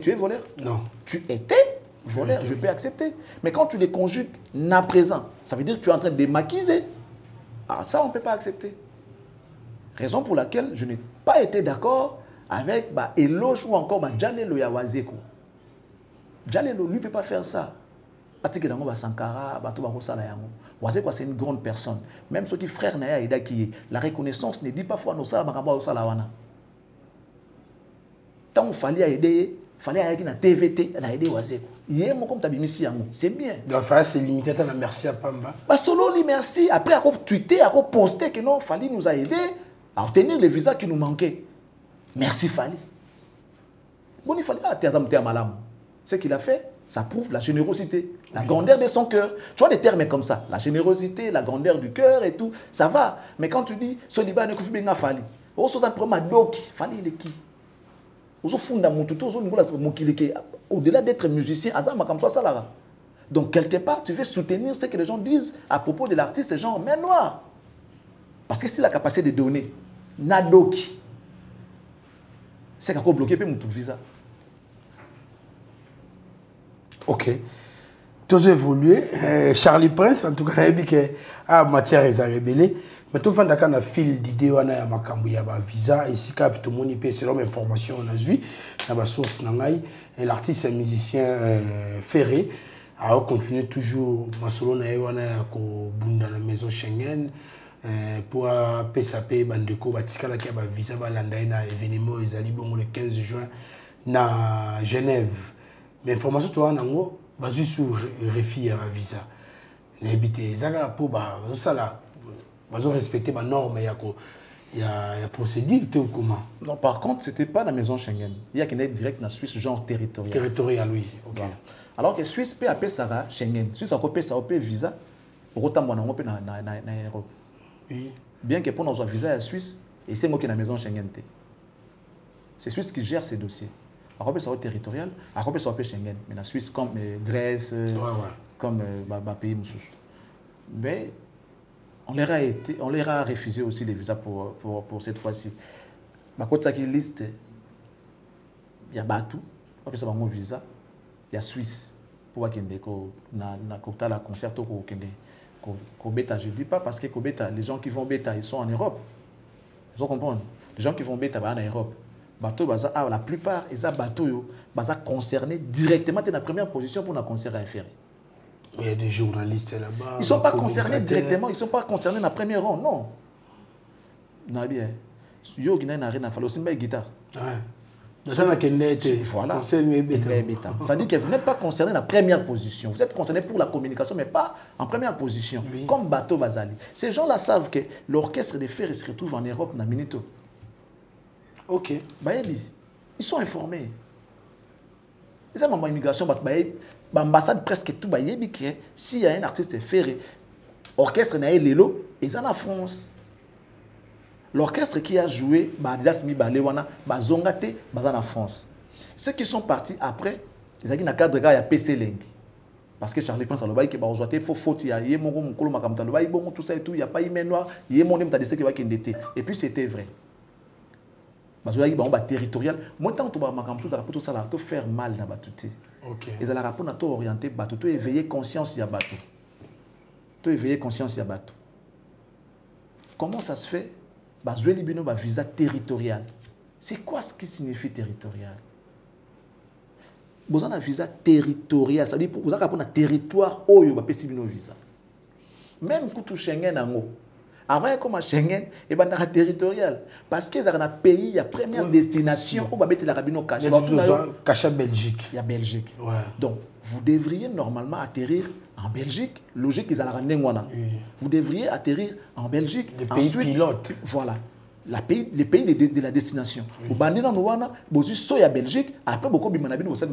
Tu es voleur? Non. Tu étais voleur, je peux accepter. Mais quand tu les conjugues na présent, ça veut dire que tu es en train de démaquiser. Ah, ça, on ne peut pas accepter. Raison pour laquelle je n'ai pas été d'accord avec Eloge ou encore Djalelo Yawazeko. Djalelo, lui, ne peut pas faire ça. Parce que dans Sankara, c'est une grande personne. Même ceux qui frères Naya et qui la reconnaissance ne dit pas foi nos salamakamba au salawana. Tant il fallait aider, fallait aider na TVT, na aider Wazeko. Hier mon comme tabimisi yango, c'est bien. Donc faire c'est limité à la merci à Pamba. Bah solo li merci, après à tweeter, à poster que non, Fali nous a aidé à obtenir le visa qui nous manquait. Merci Fali. Bon il fallait atteindre à malam. Ce qu'il a fait, ça prouve la générosité, la grandeur de son cœur. Tu vois des termes comme ça, la générosité, la grandeur du cœur et tout, ça va. Mais quand tu dis, ce liban ne couvre pas Fali, oh, ça prend ma doki, Fali il est qui? Au-delà d'être musicien, donc quelque part, tu veux soutenir ce que les gens disent à propos de l'artiste, c'est genre main noire. Parce que c'est la capacité de donner. Nadoki. C'est qu'on bloqué mon visa. Ok. Tous évolué. Charlie Prince, en tout cas, il a dit que matière est rébellée. Mais tout le monde a un fil d'idées, on a un visa. Et si tout le monde peut, c'est l'homme information, on a vu, dans la source, l'artiste et musicien Ferré a continué toujours, on a dans la maison Schengen. Pour PSAP, Bandeko, Batikala qui a visa, Balandana, événement, ils allaient le 15 juin à Genève. Mais l'information, tu vois, basée sur refus à visa. Les gens pour respecter les normes, il y a procédure comment. Non, par contre, ce n'était pas la maison Schengen. Il y a qui est direct dans la Suisse, genre territorial. Territorial, oui. Okay. Voilà. Alors que Suisse peut appeler ça Schengen. Suisse a copié ça au visa, pour autant qu'on a en Europe. Oui. Bien que pour notre visa à Suisse, et c'est moi qui ai la maison Schengen. C'est Suisse qui gère ces dossiers. À Europe, ça va territorial, à Europe, ça va Schengen. Mais la Suisse, comme Grèce, comme pays Moussous. Mais on leur a refusé aussi les visas pour cette fois-ci. Quand ça qui liste, il y a Batou, on peut savoir mon visa, il y a Suisse, pour qu'il y ait un concert au Kenya. Je ne dis pas parce que les gens qui vont bêta, ils sont en Europe. Vous comprenez? Les gens qui vont bêta, en Europe. La plupart, ils sont concernés directement dans la première position pour un concert à inférer. Il y a des journalistes là-bas. Ils ne sont pas concernés directement, ils ne sont pas concernés dans la première rang, non. Non, bien. Yo, il y a une arène, il faut aussi une guitare. Voilà. Ça dit que vous n'êtes pas concerné dans la première position. Vous êtes concerné pour la communication, mais pas en première position. Oui. Comme Bateau Bazali. Ces gens-là savent que l'orchestre des Ferré se retrouve en Europe, dans Minito. Ok. Ils sont informés. Ils ont une immigration, l'ambassade presque tout. S'il y a un artiste Ferré, orchestre n'a Lelo, ils sont en France. L'orchestre qui a joué, en France. Ceux qui sont partis après, ils ont dit cadre il y a PC Leng. Parce que Charlie Prince a dit qu'il faut il y a tout ça et tout, il n'y a pas de noir, il y a mon nom qui va et puis c'était vrai. Parce que il y a territorial. Moi, tant que tu as tout ça, tu faire mal dans Batouti. Ils ont la rapport à orienter Batou, tu éveiller conscience à Batou. Tu éveiller conscience à Batou. Comment ça se fait? Jouer libino un visa territorial. C'est quoi ce qui signifie territorial? Vous avez un visa territorial, ça veut dire que vous avez un territoire où vous avez un visa. Même quand Schengen avant comme Schengen, il y a un territorial. Parce qu'il y a un pays, il y a une première destination où vous avez la rabino caché. Caché Belgique. Il y a Belgique. Ouais. Donc, vous devriez normalement atterrir en Belgique. Logique, ils allaient rendre. Vous devriez atterrir en Belgique. Les pays pilotes. Voilà. Les pays de la destination. Vous bandez dans Nouana, vous avez la Belgique, après beaucoup de gens vous avez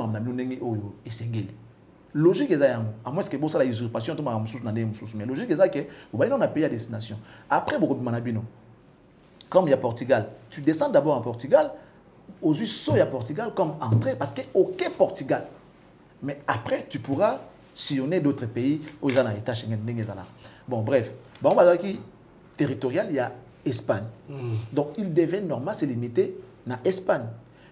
logique est à moins que vous avez la usurpation, mais logique est que vous avez un pays à destination. Après beaucoup de gens, comme il y a Portugal, tu descends d'abord en Portugal, aux US, il y a Portugal comme entrée, parce que OK Portugal. Mais après, tu pourras sillonner d'autres pays où il y a un état Schengen. Bon, bref. Bon, on va dire territorial, il y a Espagne. Donc, il devait normalement se limiter à l'Espagne.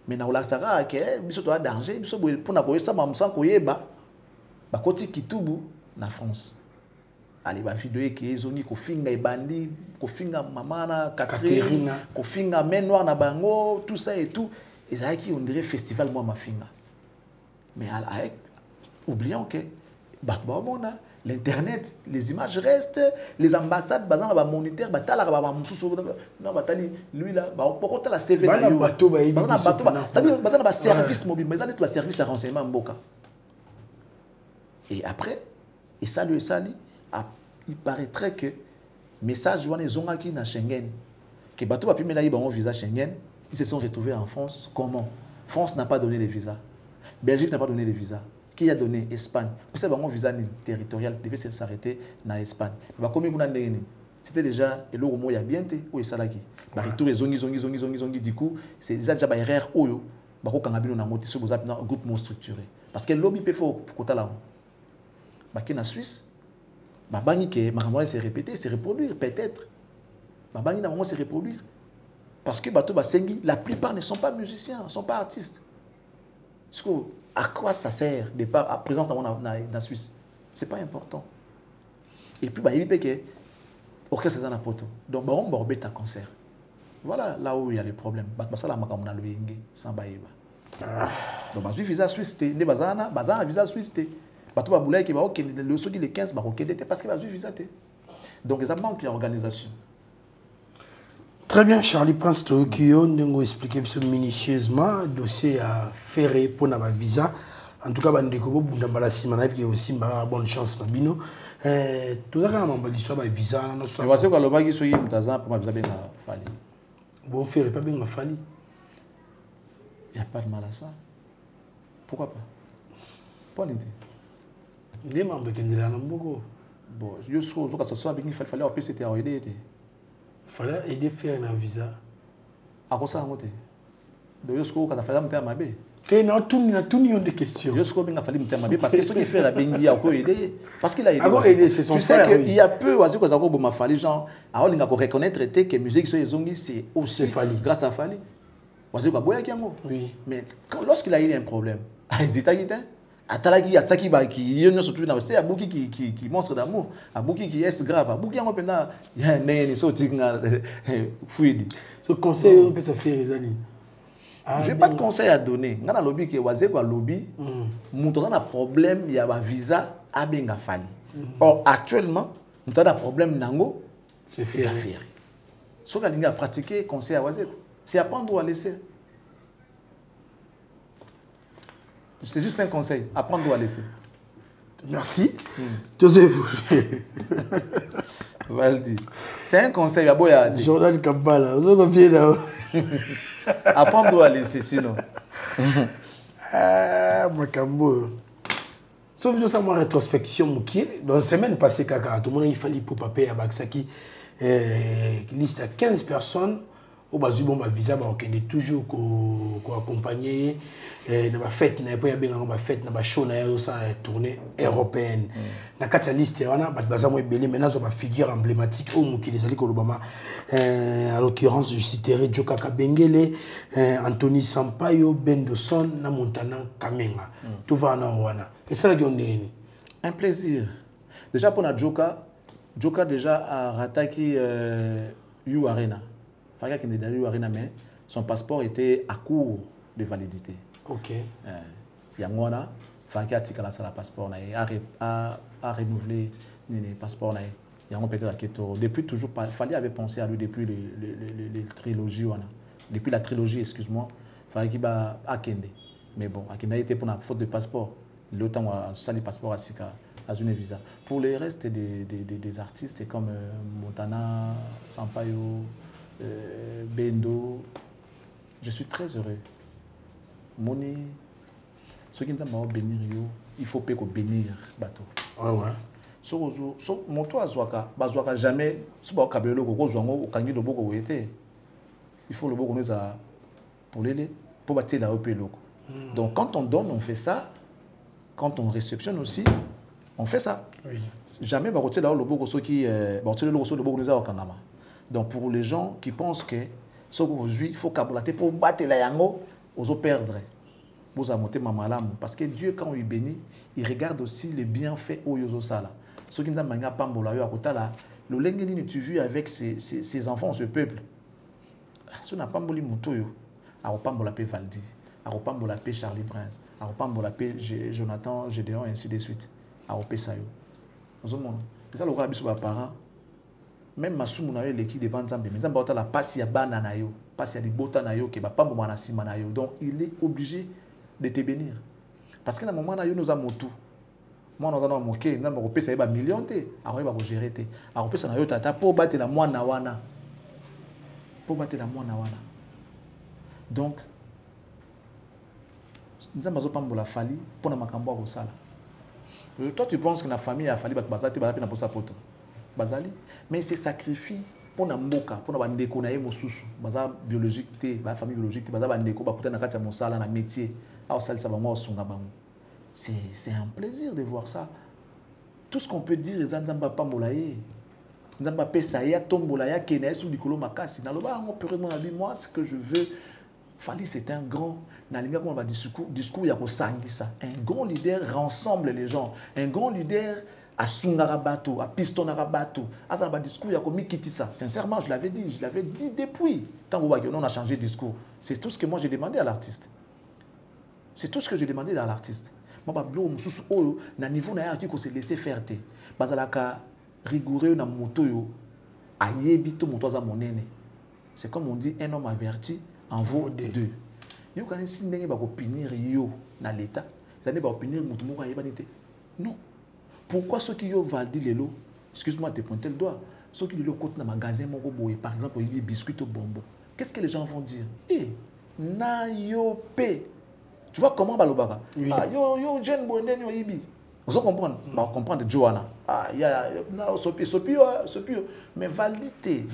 Mais dans la Sahara, il y a un danger, pour n'avoir ça, côté Kitubu, na France. Allez, la vidéo qui est zone, kofinga ebandi, kofinga mamana, Catherine, kofinga main noire na bango, tout ça et tout. Et ça qui on dirait festival moi ma finga. Mais oublions que l'internet, les images restent, les ambassades, les moniteurs, lui là, pourquoi la CV ça dit service mobile, mais ça dit service à renseignement mboka. Et après, il paraîtrait que message ils ont acquis dans Schengen, que bateau a pu mettre un visa Schengen, ils se sont retrouvés en France. Comment? France n'a pas donné les visas. Belgique n'a pas donné les visas. Qui a donné? Espagne. Vous savez, un visa territorial devait s'arrêter en Espagne. C'était déjà, et là, il y a bien été, où est-ce que du coup, c'est déjà une erreur bako kangabino na ngoti so boza na groupe mo structuré parce que lobby peut faut kota la baki na Suisse babangi que makamwa se répéter se reproduire peut-être babangi na makamwa se reproduire parce que bato basengi la plupart ne sont pas musiciens, ne sont pas artistes. À quoi ça sert de pas à présence dans la Suisse? C'est pas important. Et puis il y a que orchestre dans la poto. Donc on va remettre un concert. Voilà là où il y a les problèmes. Parce que là makamuna loyenge sans baïba. Donc bazui visa Suisse té ne bazana visa Suisse té. Bato ba boulay ki ba OK le sodi le 15 ba OK té parce que bazui visa té. Donc ça manque d'organisation. Très bien, Charlie Prince Tokyo nous expliqué minutieusement le dossier à faire pour la visa. En tout cas, on découvre que la semaine qui aussi bonne chance na bino. Tout ça quand on l'histoire de visa, non ça. Parce que le bagi soyi mutaza pour ma visa bien fali. Bon faire pas bien fali. Il y a pas de mal à ça. Pourquoi pas? Pas l'idée. Des membres qui ne l'ont beaucoup. Bon, je suis sûr que ça soit bien il fallait au PCT à aider. Fallait aider faire un visa. À quoi ça a monté? Donc, je suis sûr que ça fallait me faire ma bé. Il y a tout de questions. Je suis sûr qu'il fallait me faire ma bé parce que ce qui fait la bengi a quoi aider. Parce qu'il a aidé. Tu sais qu'il y a peu, oiseau que ça a fallu genre, alors il a reconnaître que musique sur les ongles c'est aussi grâce à Fali. Oiseau que boya kiango. Oui. Mais lorsqu'il a eu un problème, hésita qui Atalagi ataki ba qui y surtout na c'est abuki qui monstre d'amour abuki qui est grave abuki en pena ya nene so tinga fluide ce conseil on peut se faire les amis. J'ai pas de conseil à donner ngana lobby ke waze kwa lobby muto na problème ya ba visa abenga fali or actuellement muto na problème nango c'est faire so ka linga pratiquer conseil à waze c'est apprendre à laisser. C'est juste un conseil. Apprendre à laisser. Merci. Joseph. Valdi. C'est un conseil. Jordan Kampala. Vous avez là. Apprendre à laisser, sinon. Makambo. Sauf que ça, ma rétrospection, dans la semaine passée, Kaka, tout le monde, il fallait pour papier à Baksaki, liste à 15 personnes. Au bas du bon visa on est toujours accompagné na ba fête na po ya benga ba fête na ba show na yo sa tournée européenne na kati ya liste wana ba bazamo ebele maintenant zo ba figure emblématique au mukili zali ko lobama en l'occurrence je citerai Joka Kabengele Anthony Sampaio Bendoson na Montana Kamenga tout va na wana et ça qui on est un plaisir déjà pour na Joka déjà a rataki U Arena. Faya qui n'est d'ailleurs Arena, mais son passeport était à court de validité. Ok. Yangwana, Faya qui a la passeport a renouvelé le passeport. Depuis toujours, Fali avait pensé à lui depuis les trilogies. Depuis la trilogie, excuse-moi, Faya qui a Akende. Mais bon, Akende a été pour la faute de passeport. L'autant a sali passeport à Sika, à une visa. Pour le reste des artistes comme Montana, Sampaio, Bendo, je suis très heureux. Moni, ceux qui ont bénir, il faut pas bénir bateau. Ouais, ouais. So moto azwaka, bazwaka jamais, si ba kabelo ko zwango okangi loboko wete. Il faut le boko nous a pour les pour battre la OP loko. Donc quand on donne, on fait ça. Quand on réceptionne aussi, on fait ça. Oui. Jamais ba roté là le boko so qui ba roté le boko nous a okangama. Donc pour les gens qui pensent que ce qu'aujourd'hui il faut cabolater pour battre la yango, aux perdre. Vous a monté mamalam parce que Dieu quand il bénit, il regarde aussi les bienfaits au yozo sala. Ce qui n'a pas pambola yo akota là, le lengeni tu vis avec ses enfants, ce peuple. Ce n'a pas mboli moto yo, a pambola pe Valdi, a pambola pe Charlie Prince, a pambola pe Jonathan Gédéon ainsi de suite. A pe ça yo. Nous avons ça le rabisu ba parents. Même masumu na yo l'équipe devant Nzambe, mais Nzambe ota la passe ya bana na yo, passe ya libota na yo ke ba pambo na sima na yo. Donc il est obligé de te bénir. Parce que na moment na yo nous a motu. Moi nous avons moqué, Nzambe ko pesa ba million te, a ba ko gérer te. A ko pesa na yo tata pour battre la mwana wana. Pour battre la mwana wana. Donc Nzambe zo pambo la fali pour na makambo ko sala. Toi tu penses que la famille a fali ba bazati ba na posa poto. Bazali, mais il se sacrifie pour na mboka pour na bandeko na ye mosusu baza biologique te ba famille biologique te baza bandeko ba kutana kati ya mosala na métier a osalisa bango osunga bango c'est un plaisir de voir ça tout ce qu'on peut dire les nzamba pambola ye nzamba pesa ya tombola ya kena sous likolo makasi na loba ngo purement abi moi ce que je veux Fally c'est un grand nalinga comme ba discours ya ko sangisa un grand leader rassemble les gens un grand leader à Sungarabato, à Pistonarabato, à ça, discours, il y a comme ça. Sincèrement, je l'avais dit depuis. Tant qu'on a changé de discours. C'est tout ce que moi j'ai demandé à l'artiste. C'est tout ce que j'ai demandé à l'artiste. Moi, je na niveau na qui se laisser faire. Bazalaka rigoureux na moto yo, ayebi to moto za monene. C'est comme on dit, un homme averti en vaut deux. Yo quand si ndenge ba ko punir yo na l'état, ça ne ba punir moto moko ayeba nité. Non. Pourquoi ceux qui ont validé les lots, excuse-moi de pointer le doigt, ceux qui ont côté dans le magasin, par exemple, il y a des biscuits au bonbon. Qu'est-ce que les gens vont dire? Eh, na yo pe. Tu vois comment balobara? Ah, yo, jeune bonne, yo ibi. Vous comprenez? Bah, on comprend de Johanna. Ah, il y a, sopio. Mais validité,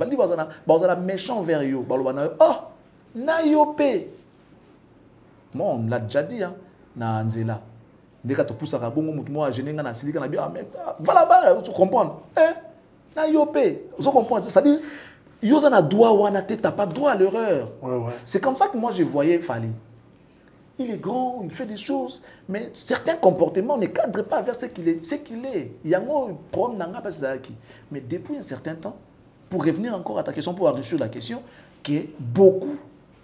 bazana méchant vers yo. Balobana, ah, na yo pe. Moi, on l'a déjà dit, hein, na Anzela. Dès que tu pousses à bongo moi je n'ai pas de bien voilà tu comprends na yopé vous comprenez ça dit yoza na droit wana te t'as pas droit à l'erreur c'est comme ça que moi je voyais Fally il est grand il fait des choses mais certains comportements ne cadrent pas vers ce qu'il est il y a un problème nanga pas ça qui mais depuis un certain temps pour revenir encore à ta question pour enrichir la question que beaucoup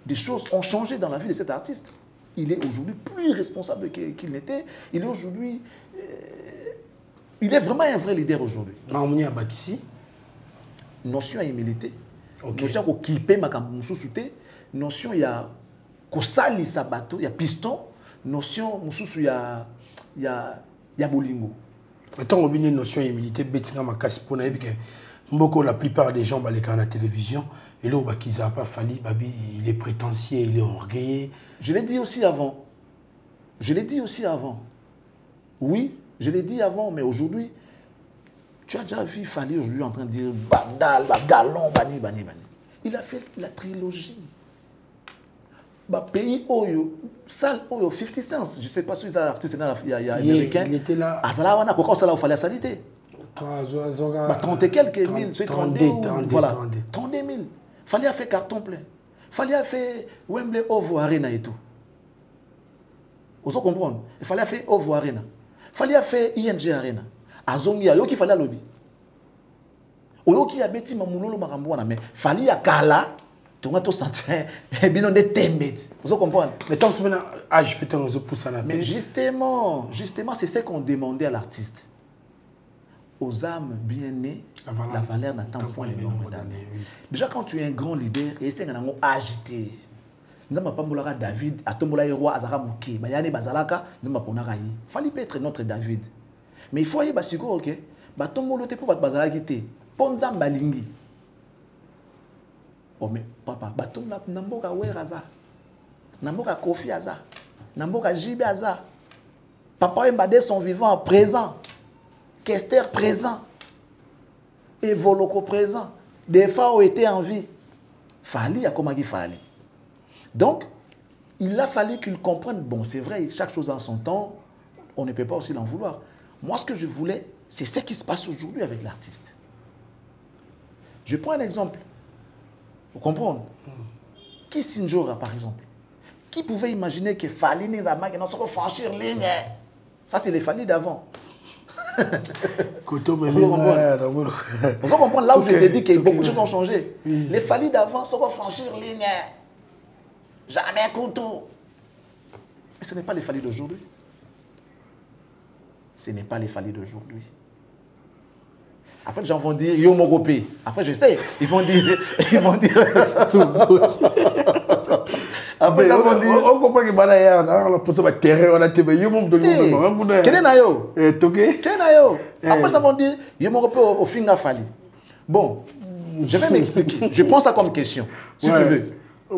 de choses ont changé dans la vie de cet artiste. Il est aujourd'hui plus responsable qu'il n'était. Il est aujourd'hui... il est vraiment un vrai leader aujourd'hui. Mamouni Abakissi. Notion à humilité. Notion à kipe makamoussouté. Notion il y a kosali sabato, il y a piston. Notion moussoussou il y a bolingo. Mettons on une notion à humilité betinga makasi pona ebike. Mboko la plupart des gens baleka à la télévision et là qu'ils a pas Fally babi il est prétentieux, il est orgueilleux. Je l'ai dit aussi avant. Oui, je l'ai dit avant, mais aujourd'hui, tu as déjà vu Fally aujourd'hui en train de dire bandal, galon, bani. Il a fait la trilogie. Pays Oyo, salle Oyo, 50 Cent, je ne sais pas si c'est un artiste américain. Il était là. Azalawana, pourquoi ça il fallait salité 30 et quelques mille, c'est 32 voilà. 32 000. Fally a fait carton plein. Fally a fait Wembley Ovo Arena et tout. Vous comprenez? Il fallait faire Ovo Arena. Fally a fait ING Arena. Azongia, yo qui fallait lobby. Oyo qui a bêti mamulolo maramboana mais Fally a kala. Tu as tout senti bien des tembet. Vous comprenez? Mais tant que âge peut-être nous pousse à la mais justement, c'est ce qu'on demandait à l'artiste. Aux âmes bien nées, la valeur n'attend point le nombre d'années. Déjà, quand tu es un grand leader, et c'est un agité. Nous avons pas David, Atombola roi Azara Mouké, Bayane Bazalaka, nous avons pas Fally peut être notre David. Mais il faut y aller, ok? Batombolo te pour Bazalaka quitter. Ponza Balingi. Oh, mais papa, Batomla Namboka Weraza, Namboka Kofi Aza, Namboka Jibe Aza. Papa et Mbade sont vivants, présents. Kester présent, Evoloko présent, des fois ont été en vie. Fally a comment dit Fally. Donc, il a fallu qu'il comprenne, bon c'est vrai, chaque chose en son temps, on ne peut pas aussi l'en vouloir. Moi ce que je voulais, c'est ce qui se passe aujourd'hui avec l'artiste. Je prends un exemple, vous comprenez? Qui Sinjora par exemple? Qui pouvait imaginer que Fally n'est pas qu'il n'en franchir ligne? Ça c'est les Fally d'avant. Vous comprenez là où je t'ai dit que beaucoup de choses ont changé. Les Fally d'avant sont franchir ligne. Jamais couteau. Mais ce n'est pas les Fally d'aujourd'hui. Ce n'est pas les Fally d'aujourd'hui. Après, les gens vont dire Yo Mogopé. Après, je sais, ils vont dire. Après, on va dire. On comprend que Balaya, on a posé ma terre, on a été veillé, on a dit. Quel est Nayo? Quel est Nayo? Après, on va dire Yo Mogopé au Finga Fally. Bon, je vais m'expliquer. Je prends ça comme question, si tu veux.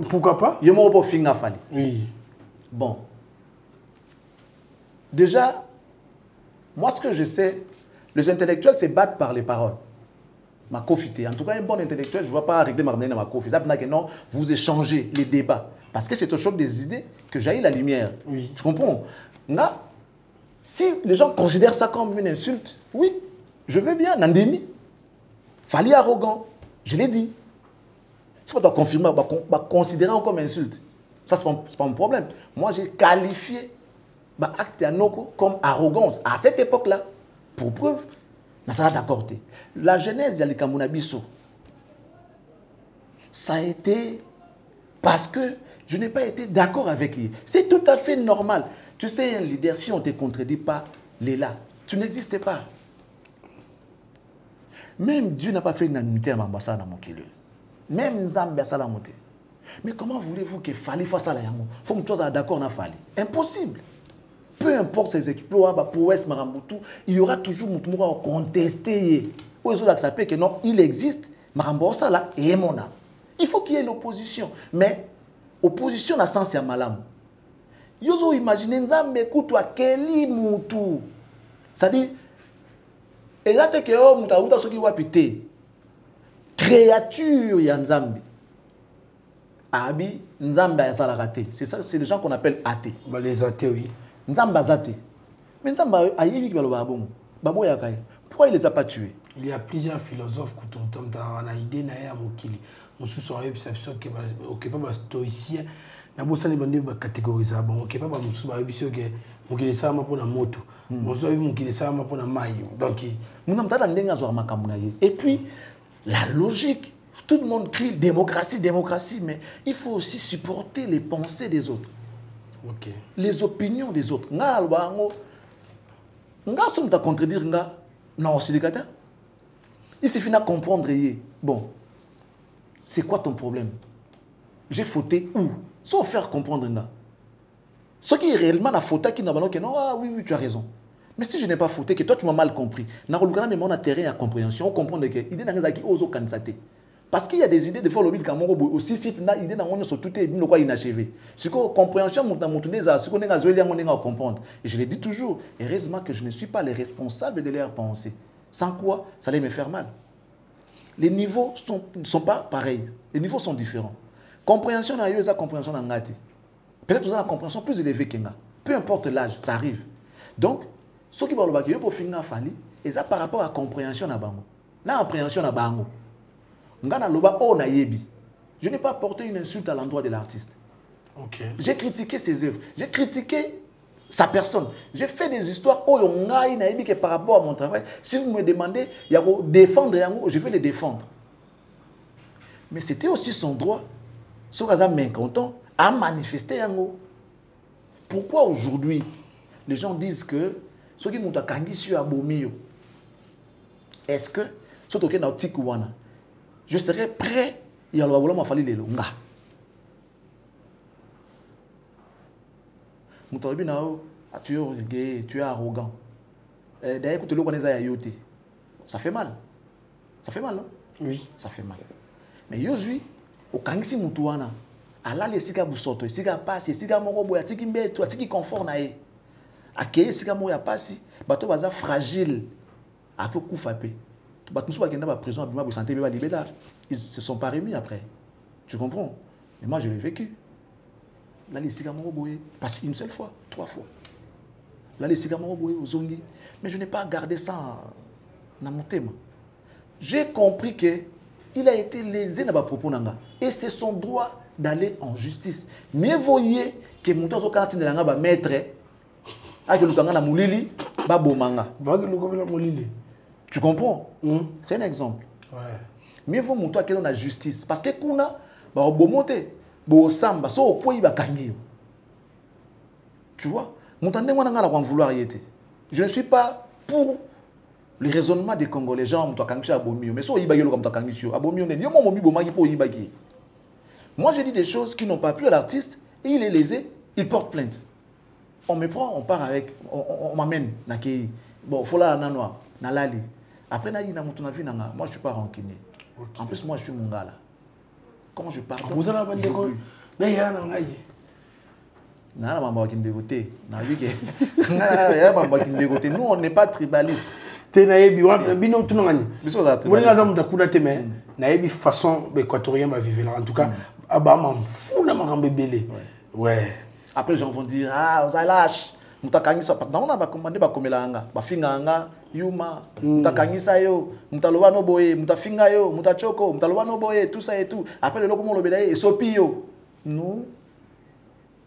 Pourquoi pas? Yo Mogopé au Finga Fally. Oui. Bon. Déjà, moi, ce que je sais, les intellectuels se battent par les paroles. ma confité. En tout cas, un bon intellectuel, je ne vois pas régler ma confité. Non, vous échangez les débats. Parce que c'est au choc des idées que jaillit la lumière. Oui. Tu comprends? Là, si les gens considèrent ça comme une insulte, oui, je veux bien, Nandemi. Fali arrogant, je l'ai dit. Si on doit confirmer, on va considérer comme insulte. Ça, ce n'est pas mon problème. Moi, j'ai qualifié l'acte Yanoko comme arrogance à cette époque-là. Pour preuve, ça d'accord. La genèse de l'Ikamunabiso, ça a été parce que je n'ai pas été d'accord avec lui. C'est tout à fait normal. Tu sais, un leader, si on ne te contredit pas, Léla, tu n'existais pas. Même Dieu n'a pas fait une unité à l'ambassade dans mon kilo. Même Nzambe a ça la montée. Mais comment voulez-vous qu'il faille faire ça là? Il faut que tu sois d'accord na Fali. Impossible. Peu importe ses exploits, pour West Marambutu, il y aura toujours un monde à contester. Aux autres accepter que non, il existe, Marambo ça là et mon âme. Il faut qu'il y ait l'opposition, mais opposition na sens ya malam. Yozo imaginer Nzambe kutwa keli mutu. C'est-à-dire ezate ke o muta uta soki wapite. Créature ya Nzambe. Abi Nzambe ya sala raté. C'est ça, c'est les gens qu'on appelle athées. Bah, les athées, oui. Nzambe azate. Mais Nzambe ayebi ki baloba bon. Babo ya kai. Pourquoi il les a pas tués? Il y a plusieurs philosophes qui ont idée na mokili. Musu so ayebi sapso ke ba okepa ba stoïcien. Na bosa ni bande ba catégoriser bon okepa ba musu ba ayebi so ke mokili sa ma pona moto. Musu ayebi mokili sa ma pona mai. Donc muna mtata ndenga zo makambu na ye. Et puis la logique, tout le monde crie démocratie, démocratie, mais il faut aussi supporter les pensées des autres. Okay. Les opinions des autres. Nga albango, nga somme ta contredire nga, non c'est des il suffit de comprendre. Bon, c'est quoi ton problème? J'ai fauté où? Sans faire comprendre nga. Ce qui est réellement la faute qui n'a pas non, ah oui, tu as raison. Mais si je n'ai pas fauté, que toi tu m'as mal compris, n'a pas mais mon terrain à compréhension, on comprend que l'idée n'a qui ose candidater. Parce qu'il y a des idées, des fois, le Kamoro aussi, si tu as des idées, on se tout est quoi inachevé. Ce que compréhension, ce qu'on a comprendre. Et je le dis toujours, heureusement que je ne suis pas le responsable de leurs pensées. Sans quoi, ça allait me faire mal. Les niveaux ne sont pas pareils. Les niveaux sont différents. Compréhension, on a eu compréhension en Ngati. Peut-être que vous avez la compréhension plus élevée que nga. Peu importe l'âge, ça arrive. Donc, ce qui va le baquer pour finir Fali, et ça par rapport à la compréhension na bango. La compréhension na bango. Je n'ai pas porté une insulte à l'endroit de l'artiste. Okay. J'ai critiqué ses œuvres. J'ai critiqué sa personne. J'ai fait des histoires par rapport à mon travail. Si vous me demandez, il y a défendre, je vais les défendre. Mais c'était aussi son droit, ce qu'on a mécontent, à manifester. Pourquoi aujourd'hui, les gens disent que ceux qui m'ont kangi sur Abomio, est-ce que ce qui est dans Tikouana, je serais prêt, il y a le fallu les longa. Tu es gay, tu es arrogant. D'ailleurs, écoute, le ça fait mal. Ça fait mal, non? Oui. Ça fait mal. Mais aujourd'hui, au Kangisi Moutouana, à la les siga busoto, siga passe, siga morobo, ya tiki mbeto, tiki confort nae. Akeye siga mo ya passe, bato baza fragile. Ako koufape. Ils se sont pas remis après. Tu comprends? Mais moi, je l'ai vécu. Là, les cigares passé une seule fois, 3 fois. Là, les cigares aux zongi. Mais je n'ai pas gardé ça dans mon thème. J'ai compris qu'il a été lésé dans ma propos. Et c'est son droit d'aller en justice. Mais voyez que mon temps au de la maître, avec le kanga na moulili, ba bomanga. Tu comprends? C'est un exemple. Ouais. Mais il faut montrer qu'il y a la justice. Parce que quand on a monté, samba, so point va gagner. Tu vois? Je ne suis pas pour le raisonnement des Congolais. Les gens mais so moi j'ai dit des choses qui n'ont pas plu à l'artiste et il est lésé, il porte plainte. On me prend, on part avec, on m'amène nakei. Bon, faut là nanoa, nalali. Après, moi, je ne suis pas rancunier. Okay. En plus, moi, je suis mon gars là. Quand je pars, vous avez un peu nous, on n'est pas tribaliste. te nayebi wa bino tout ngani biso za moni ngaza mtakuna te mais nayebi façon équatorien ba vivre en tout cas aba mfuna makambe belé ouais après les gens vont dire ah vous lâche mutakangisa dans on a commandé ba komelanga ba finganga yuma mutakangisa yo mutaloba no boye mutafinga yo mutachoko mutaloba no boye tout ça et tout après le loko mo lobela et sopi yo non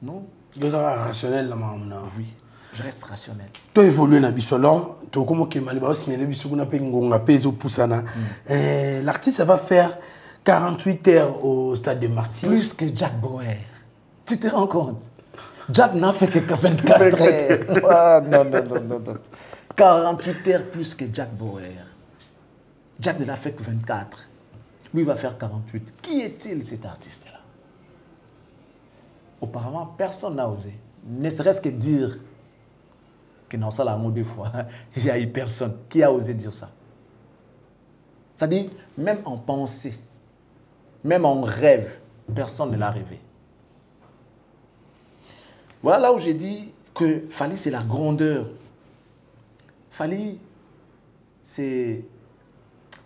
non vous êtes rationnel là maman oui je reste rationnel. Tu évolues dans biso alors, tu comme que Maliba signaler biso kuna pe ngonga peso pusana. L'artiste va faire 48 heures au stade de Martyrs. Plus que Jack Bauer. Tu te rends compte? Jack n'a fait que 24 heures. Ah, non. 48 heures plus que Jack Bauer. Jack ne l'a fait que 24. Lui va faire 48. Qui est-il cet artiste-là? Auparavant, personne n'a osé. Ne serait-ce que dire que dans ça, là, deux fois, il n'y a eu personne qui a osé dire ça. C'est-à-dire, même en pensée, même en rêve, personne ne l'a rêvé. Voilà là où j'ai dit que Fally, c'est la grandeur. Fally, c'est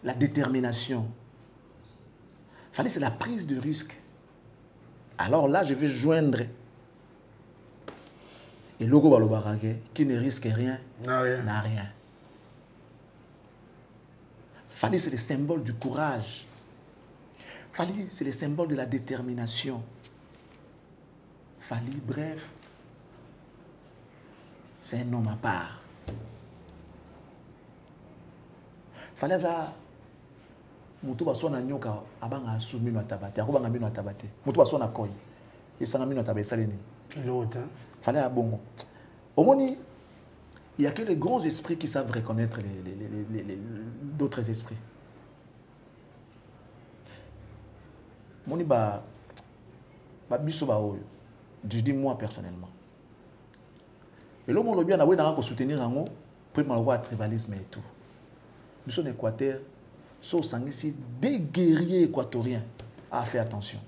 la détermination. Fally, c'est la prise de risque. Alors là, je vais joindre et Logo Balobarage, qui ne risque rien, n'a rien. Fally, c'est le symbole du courage. Fally, c'est le symbole de la détermination. Fally, bref, c'est un homme à part. Fally, ça, mutu basona nyoka abanga asumi no tabate akobanga mino tabate mutu basona koyi esanga mino tabate saleni l'autre Fally à bongo omoni il y a que les grands esprits qui savent reconnaître d'autres esprits. Moni ba biso ba oyo je dis moi personnellement et l'homme on bien na ko soutenir ango pour malwa tribalisme et tout biso en Équateur. So sangisi des guerriers équatoriens. Ah, fais attention.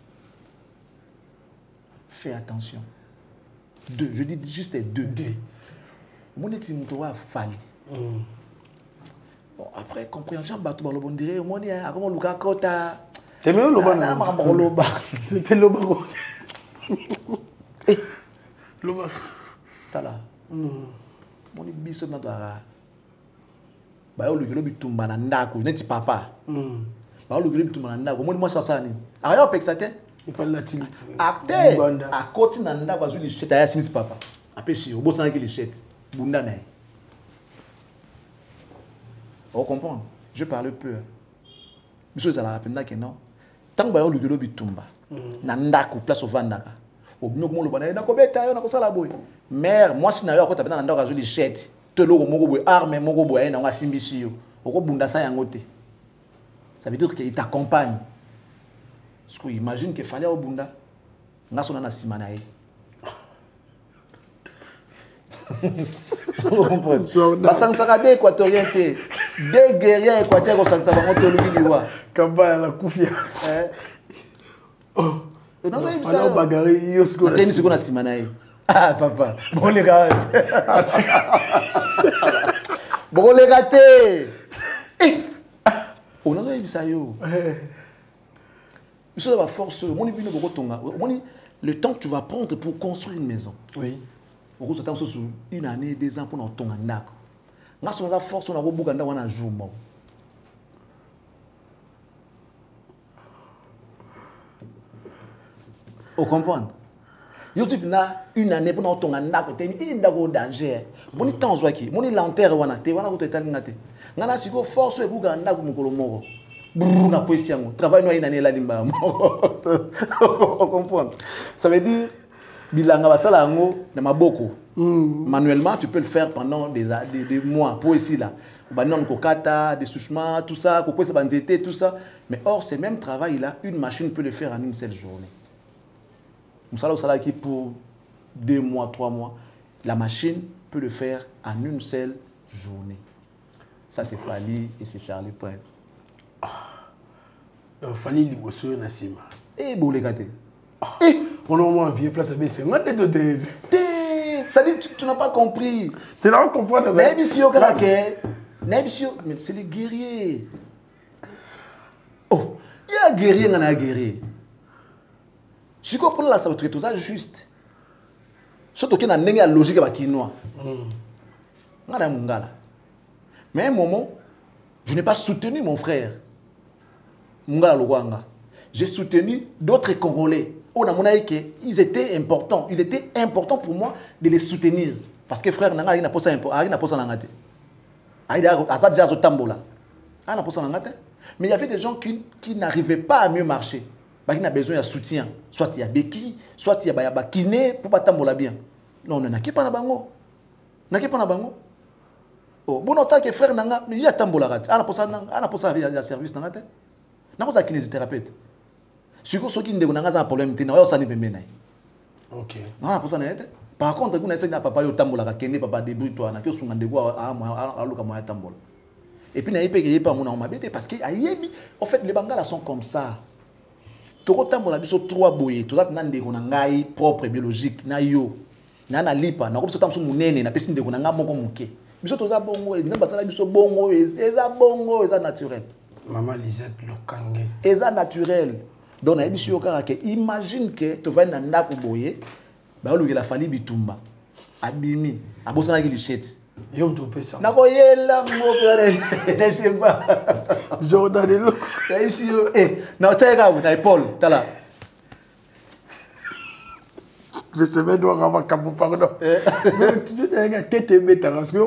Fais attention. Deux, je dis juste deux. Mon étimotoa Fally. Bon, après, compréhension, bateau, on dirait, on dit, ah, comment Luka Kota. T'es mieux le ban. Loba. C'était le ban. Eh, Loba. T'as là. Mon biso na doara. Ba yo lugelo bitumba na ndako neti papa ba yo lugelo bitumba na ndako moni mo sasa ni ayo pexate il parle latin acte a koti na ndako azu li cheta ya simisi papa apesi yo bosana ki li cheta bunda na on comprend je parle peu biso za la rapenda que non tant ba yo lugelo bitumba na ndako place ovandaka obino ko mo lobana na ko beta yo na ko sala boy mère moi si na yo akota na ndako azu li cheta te lo moko boy arme moko boy na nga simbisi yo oko bunda sa yango te ça veut dire qu'il t'accompagne parce que imagine que fallait au bunda nga sona na sima na ye basangsaka de équatorien te de guerrier équatorien ko sangsa bango te lubi liwa kamba la kufia non ça il ça bagari yosko na siko na sima na ye ah papa bon les gars bon les gars eh on a eu ça yo il faut force mon ibino boko tonga le temps que tu vas prendre pour construire une maison oui boko ça temps sur une année 2 ans pour na tonga ndako nga so na force na go buka ndako na jour mo on comprend. Yo tu na une année pour na tonga ndako te ni ndako danger boni temps zwaki moni lanterne wana te wana ko tetali ngate ngana siko force e buka ndako mukolo moko brrr na poesi yango travail no ina ne la limba on comprend. Ça veut dire bilanga basala yango na maboko manuellement tu peux le faire pendant des mois pour ici là banon kokata des souchements tout ça ko poesa banzete tout ça mais or ce même travail là une machine peut le faire en une seule journée. Moussala au salaire qui pour 2 mois, 3 mois, la machine peut le faire en une seule journée. Ça c'est Fally et c'est Charlie Prince. Fally liboso na sima. Eh bon les gars. On a au moins vieux place mais c'est moi de ça dit tu n'as pas compris. Tu n'as pas compris mais si au Karaké Mais c'est les guerriers. Oh, il y a un guerrier, il y a un guerrier. Si vous prenez la ça va être tout ça juste. Surtout qu'il y a une logique avec Kinois. Mais à un moment, je n'ai pas soutenu mon frère. J'ai soutenu d'autres Congolais. Ils étaient importants. Il était important pour moi de les soutenir. Parce que frère, il n'a pas ça. Mais il y avait des gens qui n'arrivaient pas à mieux marcher. Il a besoin de soutien. Soit il y a béquille, soit il y a kiné pour pas tambola bien. Non, on n'a pas na bango. N'a pas na bango. Oh, bon autant que frère nanga, mais il y a tambola rat. Ana posa ya service nanga te. Na posa kinésithérapeute. Siko soki ndeko nanga za problème te na yo sani pembe na. OK. Na posa na te. Par contre, kuna essayer na papa yo tambola ka kende papa débrouille-toi na ke sunga ndeko a luka moya tambola. Et puis na yepé ke yepa mona mabete parce que ayebi en fait les bangala sont comme ça. Toko tambola biso trois boye, to za na ndeko na ngai propre biologique na yo. Na na lipa na ko biso tamso munene na pesi ndeko na nga moko muke. Biso toza bongo, na basala biso bongo, eza bongo, eza naturel. Maman Lisette Lokange. Eza naturel. Donc na biso yoka ke imagine que to va na ndako boye, ba oluki la fali bitumba. Abimi, abosana ki lichette. Yo mto pesa. Na ko yela ngo pere, ne sais pas. Jordan Eloko. Na ici yo na oteka na Paul, tala. Je sais même doit avoir capot pardon. Mais tu te dis que tu bêta parce que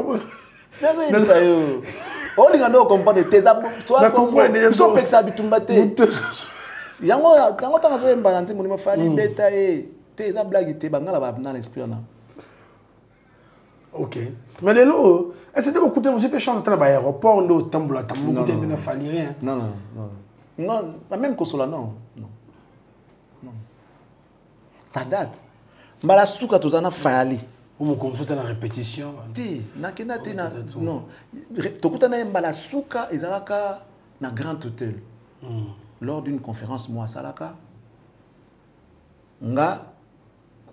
mais ça yo. On dit qu'on comprendre tes toi comprendre so peksa bitumba te. Yango tanga zo embalanti mo fali beta te za blague te bangala ba na l'esprit na. OK. Mais les lots, est-ce que vous écoutez vous avez chance de travailler à l'aéroport on est tambola tambola vous ne fallait rien. Non, même Kosola non. Ça date. Mbala suka tozana fali. Ou mon consultant la répétition. Non. Tokutana mbala suka ezalaka na Grand Hôtel. Lors d'une conférence moi salaka. Nga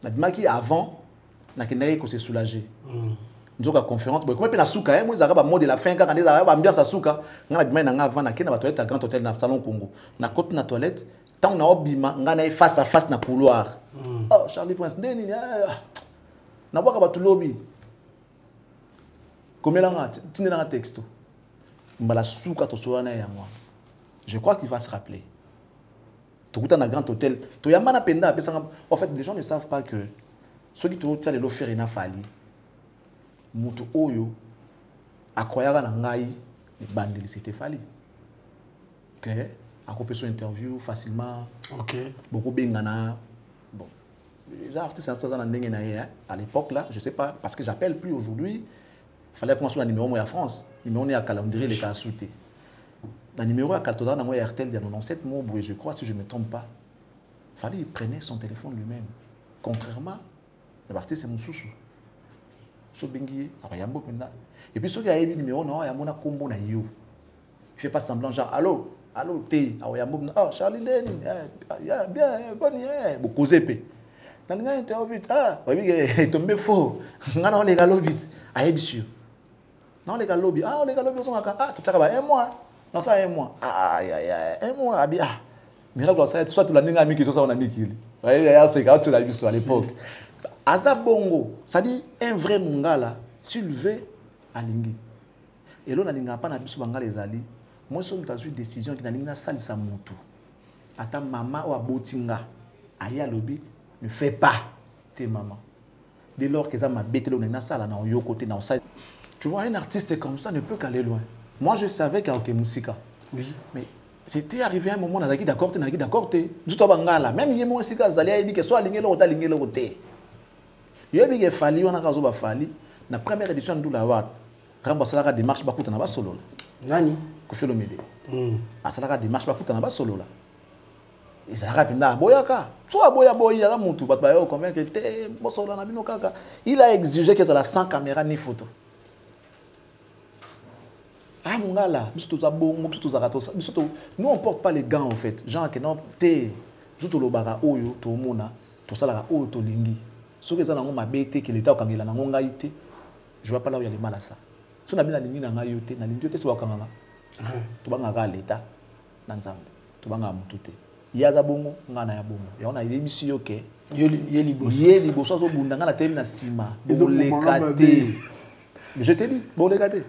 na bimaki avant na kendaye ko se soulager. Nzoka conférence boy comme pe na suka moi ezalaka ba mode la fin quand ezalaka ba ambiance suka nga na bimaki na avant na kenda ba toilette à Grand Hôtel na salon Congo. Na côté na toilette tant na obima nga na face à face na couloir. Oh Charlie Prince ndeni na boka ba tulobi. Komelanga tindela texto. Mbala suka to soana ya moi. Je crois qu'il va se rappeler. Tout le temps dans Grand Hôtel. En fait, les gens ne savent pas que ceux qui ont les l'offre na fali. Mutu oyo akoyara na ngai bandeli c'était fali. Que a coupé son interview facilement. OK. Beaucoup bengana. Bon. Les artistes à l'époque là, je sais pas parce que j'appelle plus aujourd'hui. Il fallait qu'on soit un numéro à France. Numéro on est à calendrier les cas sauté. Le numéro à Kaltoda, dans RTL, il y a 97 mots, je crois, si je ne me trompe pas. Il fallait qu'il prenne son téléphone lui-même. Contrairement, l'artiste, c'est mon sous-sous. Et puis, ceux qui ont le numéro, il y a un combo. Il ne fait pas semblant, genre, allô, t'es, oh, Charlie Denny, bien, bonne, vous causez, puis. Dans une interview, il est tombé faux. Il a les gars vite. Non, les gars lobby. Les gars lobby sont à tout ça, un mois. Non, ça, un mois. Un mois. Miracle, soit tu l'as mis ami qui soit on a mis qui. C'est quand tu l'as vu à l'époque. Azabongo, ça dit un vrai mongala, s'il veut, à Lingui. Et là, on n'a pas d'habitude à les ali. Moi, je suis dans une décision qui n'a pas sali sa moto. Attends, maman ou à Botinga, aïe à lobby, ne fais pas tes mamans. Dès lors que ça m'a bêté, on est dans ça, là, dans le côté, dans ça. Tu vois, un artiste comme ça ne peut qu'aller loin. Moi, je savais qu'il y a OK Moussika. Oui. Mais c'était arrivé un moment, on a dit d'accord, on a dit d'accord, juste au Bangala. Même il y a mon Moussika, ça allait dire soit aligné l'autre, aligné l'autre. Il y a eu Fali, on a raison Fali. La première édition de la Wad, Rambassala démarche Bakouta n'a pas solo. Nani Kofi Olomide. Asala démarche Bakouta n'a pas solo là. Ils ont rapidement Boyaka. Soit Boya, la montou, convaincre que il a exigé que ça la sans caméra ni photo. Ah mon gars là, nous on porte pas les gants en fait. Genre que non, t'es juste le bara oyo, to mona, to sala oyo to lingi. Ce que ça n'a pas été que l'état au Kangela n'a pas été. Je vois pas là où il y a les mal à ça. so na bina lingi na nga yote na lingi yote so wakanga to banga ga leta na nzambe to banga mutu te yaza bongo ngana ya bongo ya ona yebisi yoke yeli boso so bunda ngana temi na sima bolekate je te dis bolekate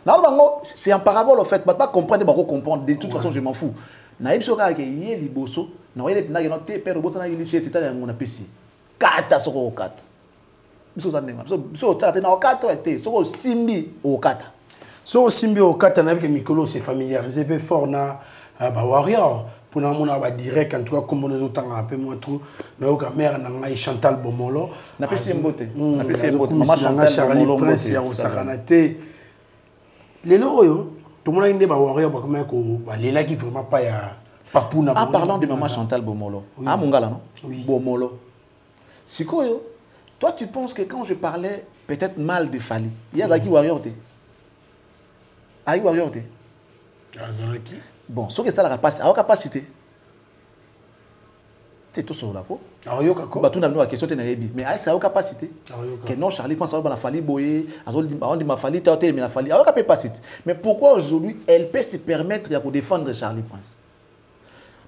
na bango c'est en parabole en fait pas comprendre pas comprendre de toute façon je m'en fous na yebisi yoka ke yeli boso na yeli na yeno te père boso na yeli chez tata yango na pesi kata soko kata biso za nenga biso tata na okata ete soko simbi okata so simbi okata na avec mikolo c'est familiarisé peu fort na ba warrior pour na mona ba direct en tout cas comme nous autant un peu moins trop na oka mère na ngai Chantal Bomolo na pesi mbote maman Chantal Bomolo prince ya osakanate lelo oyo tout le monde inde ba warrior ba comme ko ba lela qui vraiment pas ya papuna parlant de maman Chantal Bomolo ah mongala non Bomolo sikoyo toi tu penses que quand je parlais peut-être mal de Fally il y a Zaki warrior te aïe warrior te Azaraki bon ce que ça la capacité tu es tout sur la peau bah tout n'a pas question tu n'as mais ça a capacité que non Charlie pense à la Fally boyer on dit ma Fally tu as mais la Fally a capacité mais pourquoi aujourd'hui elle peut se permettre de défendre Charlie Prince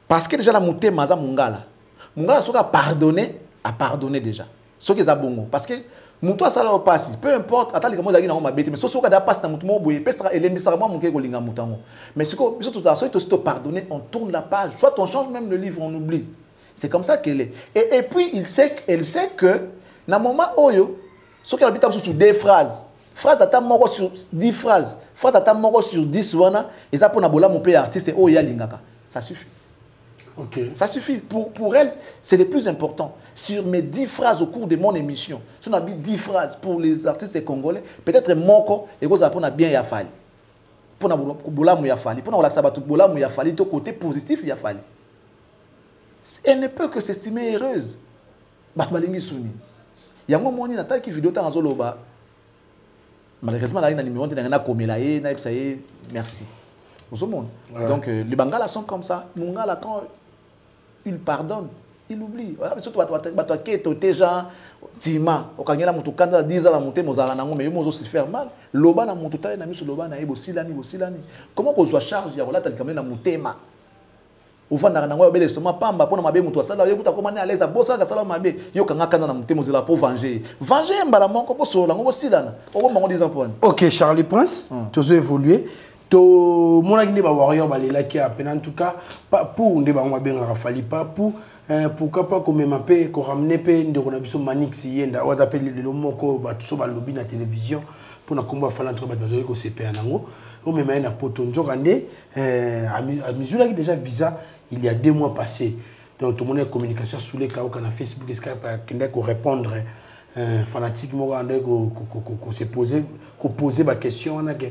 parce que déjà la montée maza mongala ce qu'a pardonné a pardonné déjà ce qui est bon parce que muto ça là passe peu importe attends les comment d'aller na mabete mais ce que da passe na muto mo boye pesa elembisa moi mon ko linga mutango mais ce que biso tout ça so to pardonner on tourne la page soit on change même le livre on oublie c'est comme ça qu'elle est et puis elle sait que na moment oyo ce qu'elle habite sur des phrases à moko sur 10 phrases à moko sur 10 wana et ça pour na bola mon père artiste oh ya lingaka ça suffit. Okay. Ça suffit. Pour elle, c'est le plus important. Sur mes 10 phrases au cours de mon émission, si on a mis 10 phrases pour les artistes congolais, peut-être Moko, et vous avez bien Yafali. Pour Boulamu Yafali. Pour Boulamu Yafali, tout côté positif Yafali. Elle ne peut que s'estimer heureuse. Batmalingi Souni. Il y a un moment où il y a une vidéo dans Zoloba. Malheureusement, il y a un numéro qui a commis là, merci. Donc, les Bangala sont comme ça. Mungala, quand il pardonne, il oublie. Surtout, tu gens, Tima, au Kanyala, Moutoukanda, 10 ans, la montée, Mozaranango, mais ils vont aussi faire mal. Loba, la Moutouta, il a mis sur Loba, il a Silani. Comment on soit charge, il y a là, tu as quand même la Moutema. Au fond, on a un estomac, pamba, pour ma bé, Moutoua, ça, il y a comment à l'aise à Bossa, ça, ma bé, il y a un Moutema, pour venger. Venger, Mbalamon, comme ça, on va Silana. On va dire un point. Ok, Charlie Prince, tu as évolué. To mon agné ba warrior ba lela ki appena en tout cas pas pour ndeba ngwa benga Rafali pas pour pourquoi pas comme mapé ko ramener pe ndeko na biso Manix yenda wa appelle le moko ba so ba lobby na télévision pour na komba fala entre ba bazoli ko CPA nango o mema na poto njokande à mesure qui déjà visa il y a 2 mois passés donc tout le monde est communication sous les cas na Facebook Skype kende ko répondre fanatique mo ande ko se poser ko poser ba question na que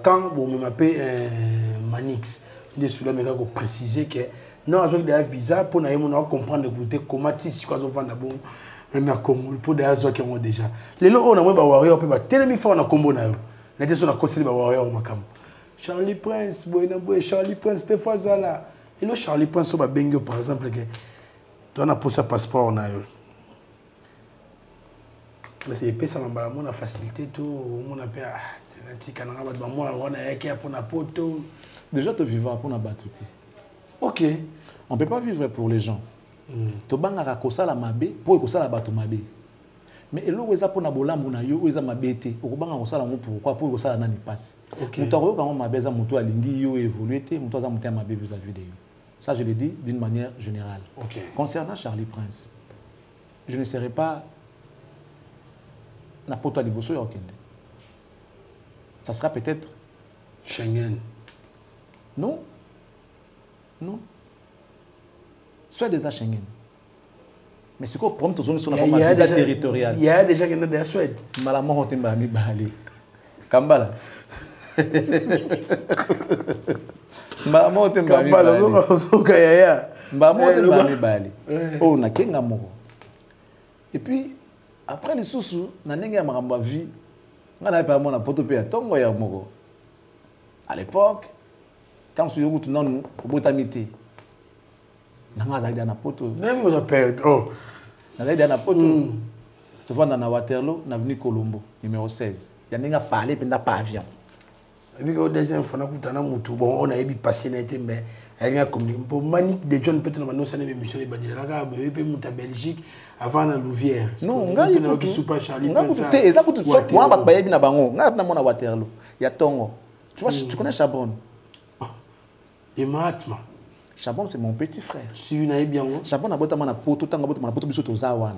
quand vous m'appelez Manix, je suis là pour préciser que non, avec des visas pour nous comprendre comment tu es quoi vendre bon na Congo pour des gens qui ont déjà. Les gens on a moins warrior peut tellement fort na combo na yo. Na teso na conseiller ba warrior makam. Charlie Prince, Charlie Prince peut faire ça là. Et le Charlie Prince so ba bengo par exemple que tu as pour sa passeport na yo. Mais c'est peut ça m'a mon facilité tout mon appel. Déjà, tu vivras pour la batouti. Ok. On ne peut pas vivre pour les gens. Tu vas la mabé pour que ça la batou mabé. Mais il y a pour la bola mona yo, il y a mabété. Au banga on sala pourquoi pour que ça la nani passe. Mutaro quand mabé za muto alingi yo évoluer té muto za muté mabé vis-à-vis de yo. Ça je l'ai dit d'une manière générale. Ok. Concernant Charlie Prince, je ne serai pas na poto liboso ya okende. Ça sera peut-être Schengen. Non. Soit déjà Schengen. Mais c'est quoi le problème de zone sur la visa territoriale? Il y a déjà quelqu'un de la Suède. Malamon hote mbami bali. Kambala. Malamon hote mbami bali. Malamon hote mbami bali. Oh na kenga moko. Et puis après les sous na nenga maramba vie. On a pas mon poto pe tongo ya moko. À l'époque, quand je suis au non au botamité. Nanga da na poto. Même on appelle na da na poto. Tu vois dans Waterloo, na avenue Colombo, numéro 16. Il y a parlé, puis il n'y a pas avion. Et puis, au deuxième fois, on a eu passé, mais il y a communiqué. Pour Mani, des jeunes, peut-être, nous avons une émission de Badiaraga, et puis, nous Belgique, avant la Louvière. Non, on a eu un super Charlie. On a eu ça, on a il y a Tongo. Tu vois, tu connais Chabon? Et Mahatma. Chabon, c'est mon petit frère. Si vous avez bien. Chabon a beau temps, tout le poto biso tozawana.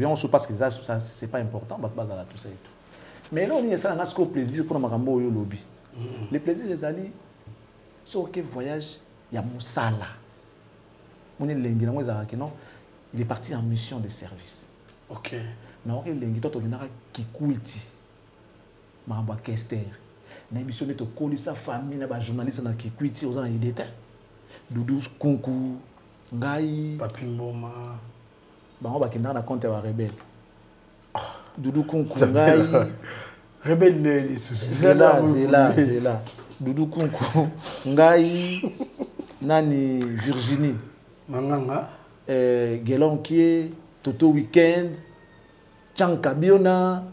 On se passe que ça c'est pas important, tout ça et tout. Mais là, on est ça, on a ce plaisir pour nous au lobby. Les plaisirs, les alliés, c'est ok voyage, il y a Moussala. On est lengi, non, il est parti en mission de service. Ok. Non, il est lengi, toi, tu as Kikulti, Maramba Kester. Na mission de coller sa famille, na journaliste na Kikulti, aux années d'état. Doudou Kunku, Ngai, Papi Mboma. On va quitter la compte à rebelle. Doudou Kunku, Ngai. Rebelle, c'est là. Doudou Kunku, Ngai, Nani Virginie. Manganga. Gelon Kie, Toto Weekend, Tchanka Biona.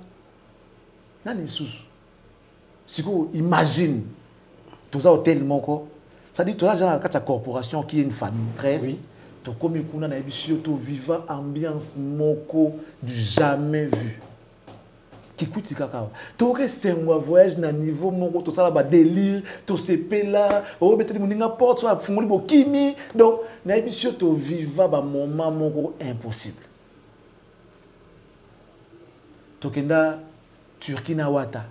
Nani Sous. Si vous imaginez, tout ça hôtel moko, ça dit tout ça genre quand corporation qui est une famille presse, oui. To comme kuna na ebisio to vivant ambiance moko du jamais vu. Kikuti kakao. To que c'est un voyage na niveau moko to ça ba délire, to sepe là, o beteli muninga porte so fungoli bokimi, donc na ebisio to vivant ba moment moko impossible. To kenda Turquie na wata.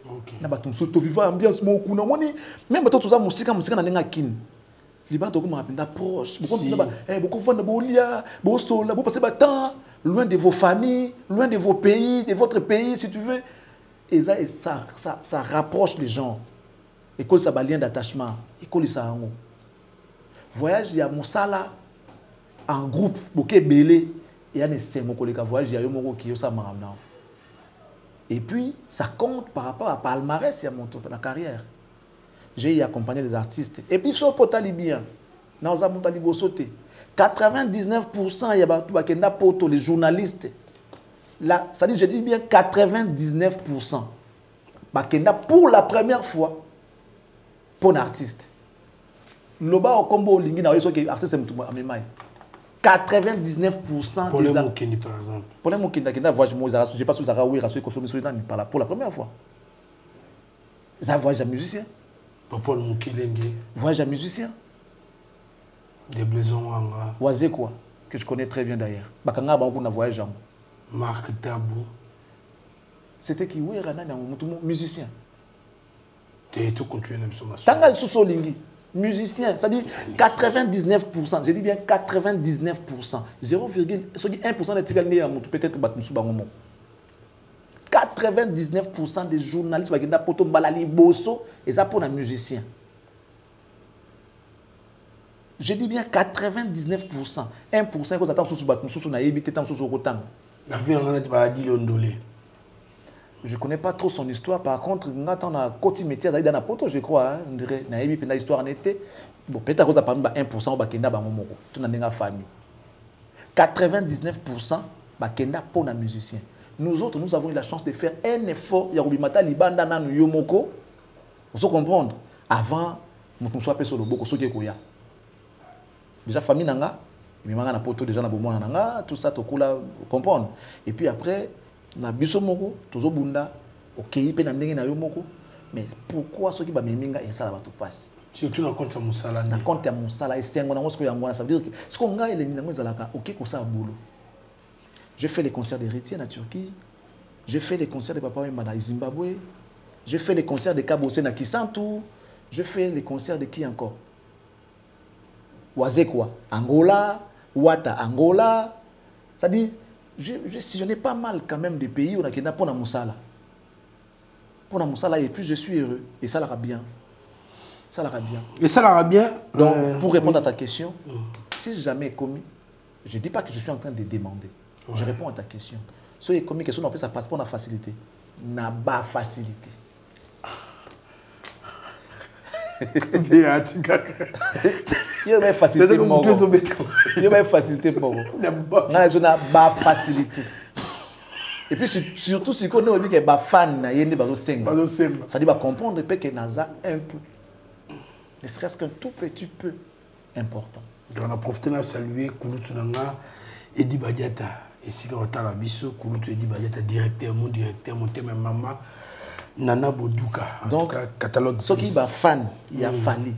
Okay. Na batum so to vivre ambiance mo kuna moni même bato toza musika na nenga kin liba to ko mapenda proche beaucoup vendre bolia bo sola bo passer ba temps loin de vos familles, loin de vos pays, de votre pays si tu veux, et ça rapproche les gens. École ça ba lien d'attachement, école ça en voyage ya musala en groupe boké belé et ya ne sengo ko le voyage ya yo moko ki yo ça marana. Et puis, ça compte par rapport à palmarès, la carrière. J'ai accompagné des artistes. Et puis, sur le bien, dans le sauté. 99%, il y a les journalistes. Là, ça dit, je dis bien 99%. Pour la première fois, pour un artiste. Loba au combo lingi na yoso que artiste amemai. 99% pour les Mokini par exemple. Pour les Mokini, je sais pas si vous avez vu pour la première fois. Ça voyage à musicien. Pour le Mokilenge. Voyage à musicien. Des Blaisons Wanga. Oazé quoi, que je connais très bien d'ailleurs. Bakanga ba na voyage à Marc Tabou. C'était qui oui Rana musicien. Tu tout continuer même sur ma. Tanga Soso Lingi. Musicien, c'est-à-dire 99%, je dis bien 99%, 0,1% des tigres peut-être battu 99% des journalistes qui ont poto balali bosso et ça pour un musicien. Je dis bien 99%, 1% que attend sous battu sous na éviter tant sous autant. La vie on a dit l'ondolé. Je ne connais pas trop son histoire. Par contre, on a côté métier dans la poto, je crois. On dirait que l'histoire en était. Bon, peut-être que ça parle 1% de Kenda Bamomoko. Tout dans la famille. 99% Kenda pour les musiciens. Nous autres, nous avons eu la chance de faire un effort. Yarubimata Libanda Nanu Yomoko. Vous comprendre. Avant, nous sommes appelés sur le boko Sokekoya. Déjà, famille Nanga. Mais maintenant, on a poto déjà dans le Nanga. Tout ça, tout comprendre. Et puis après, na biso moko tozo bunda okei pe na ndenge na yo moko mais pourquoi ceux qui ba meminga et ça la bato passe surtout na compte ya musala na compte ya musala et sengo na ngosko ya ngwana ça veut dire que ce qu'on gagne les ndenge zalaka OK ko ça boulot. J'ai fait les concerts de Rétier en Turquie, j'ai fait les concerts de Papa Wemba na Zimbabwe, j'ai fait les concerts de Kabose na Kisantu, j'ai fait les concerts de qui encore Wazekwa Angola, Wata Angola, ça dit je sillonnais pas mal quand même des pays où on a qu'il y a pour la Moussala. Pour la Moussala, et puis je suis heureux. Et ça l'ira bien. Ça l'ira bien. Et ça l'ira bien. Donc, pour répondre à ta question, si jamais commis, je ne dis pas que je suis en train de demander. Ouais. Je réponds à ta question. Si il commis question, on peut ça passe pour la facilité. N'a pas facilité. Il y a une facilité pour moi. Il y a une facilité pour moi. Je n'ai pas facilité. Et puis surtout si on dit que les fans ça dit comprendre que Naza un peu, ne serait-ce qu'un tout petit peu important. On a profité de saluer Kouloutou Nanga, Edi Badiata, et si on a Bisso, Kouloutou Edi Badiata, directeur, mon thème maman, Nana Bodouka. Donc, catalogue. Ce qui est fan, il a fallu,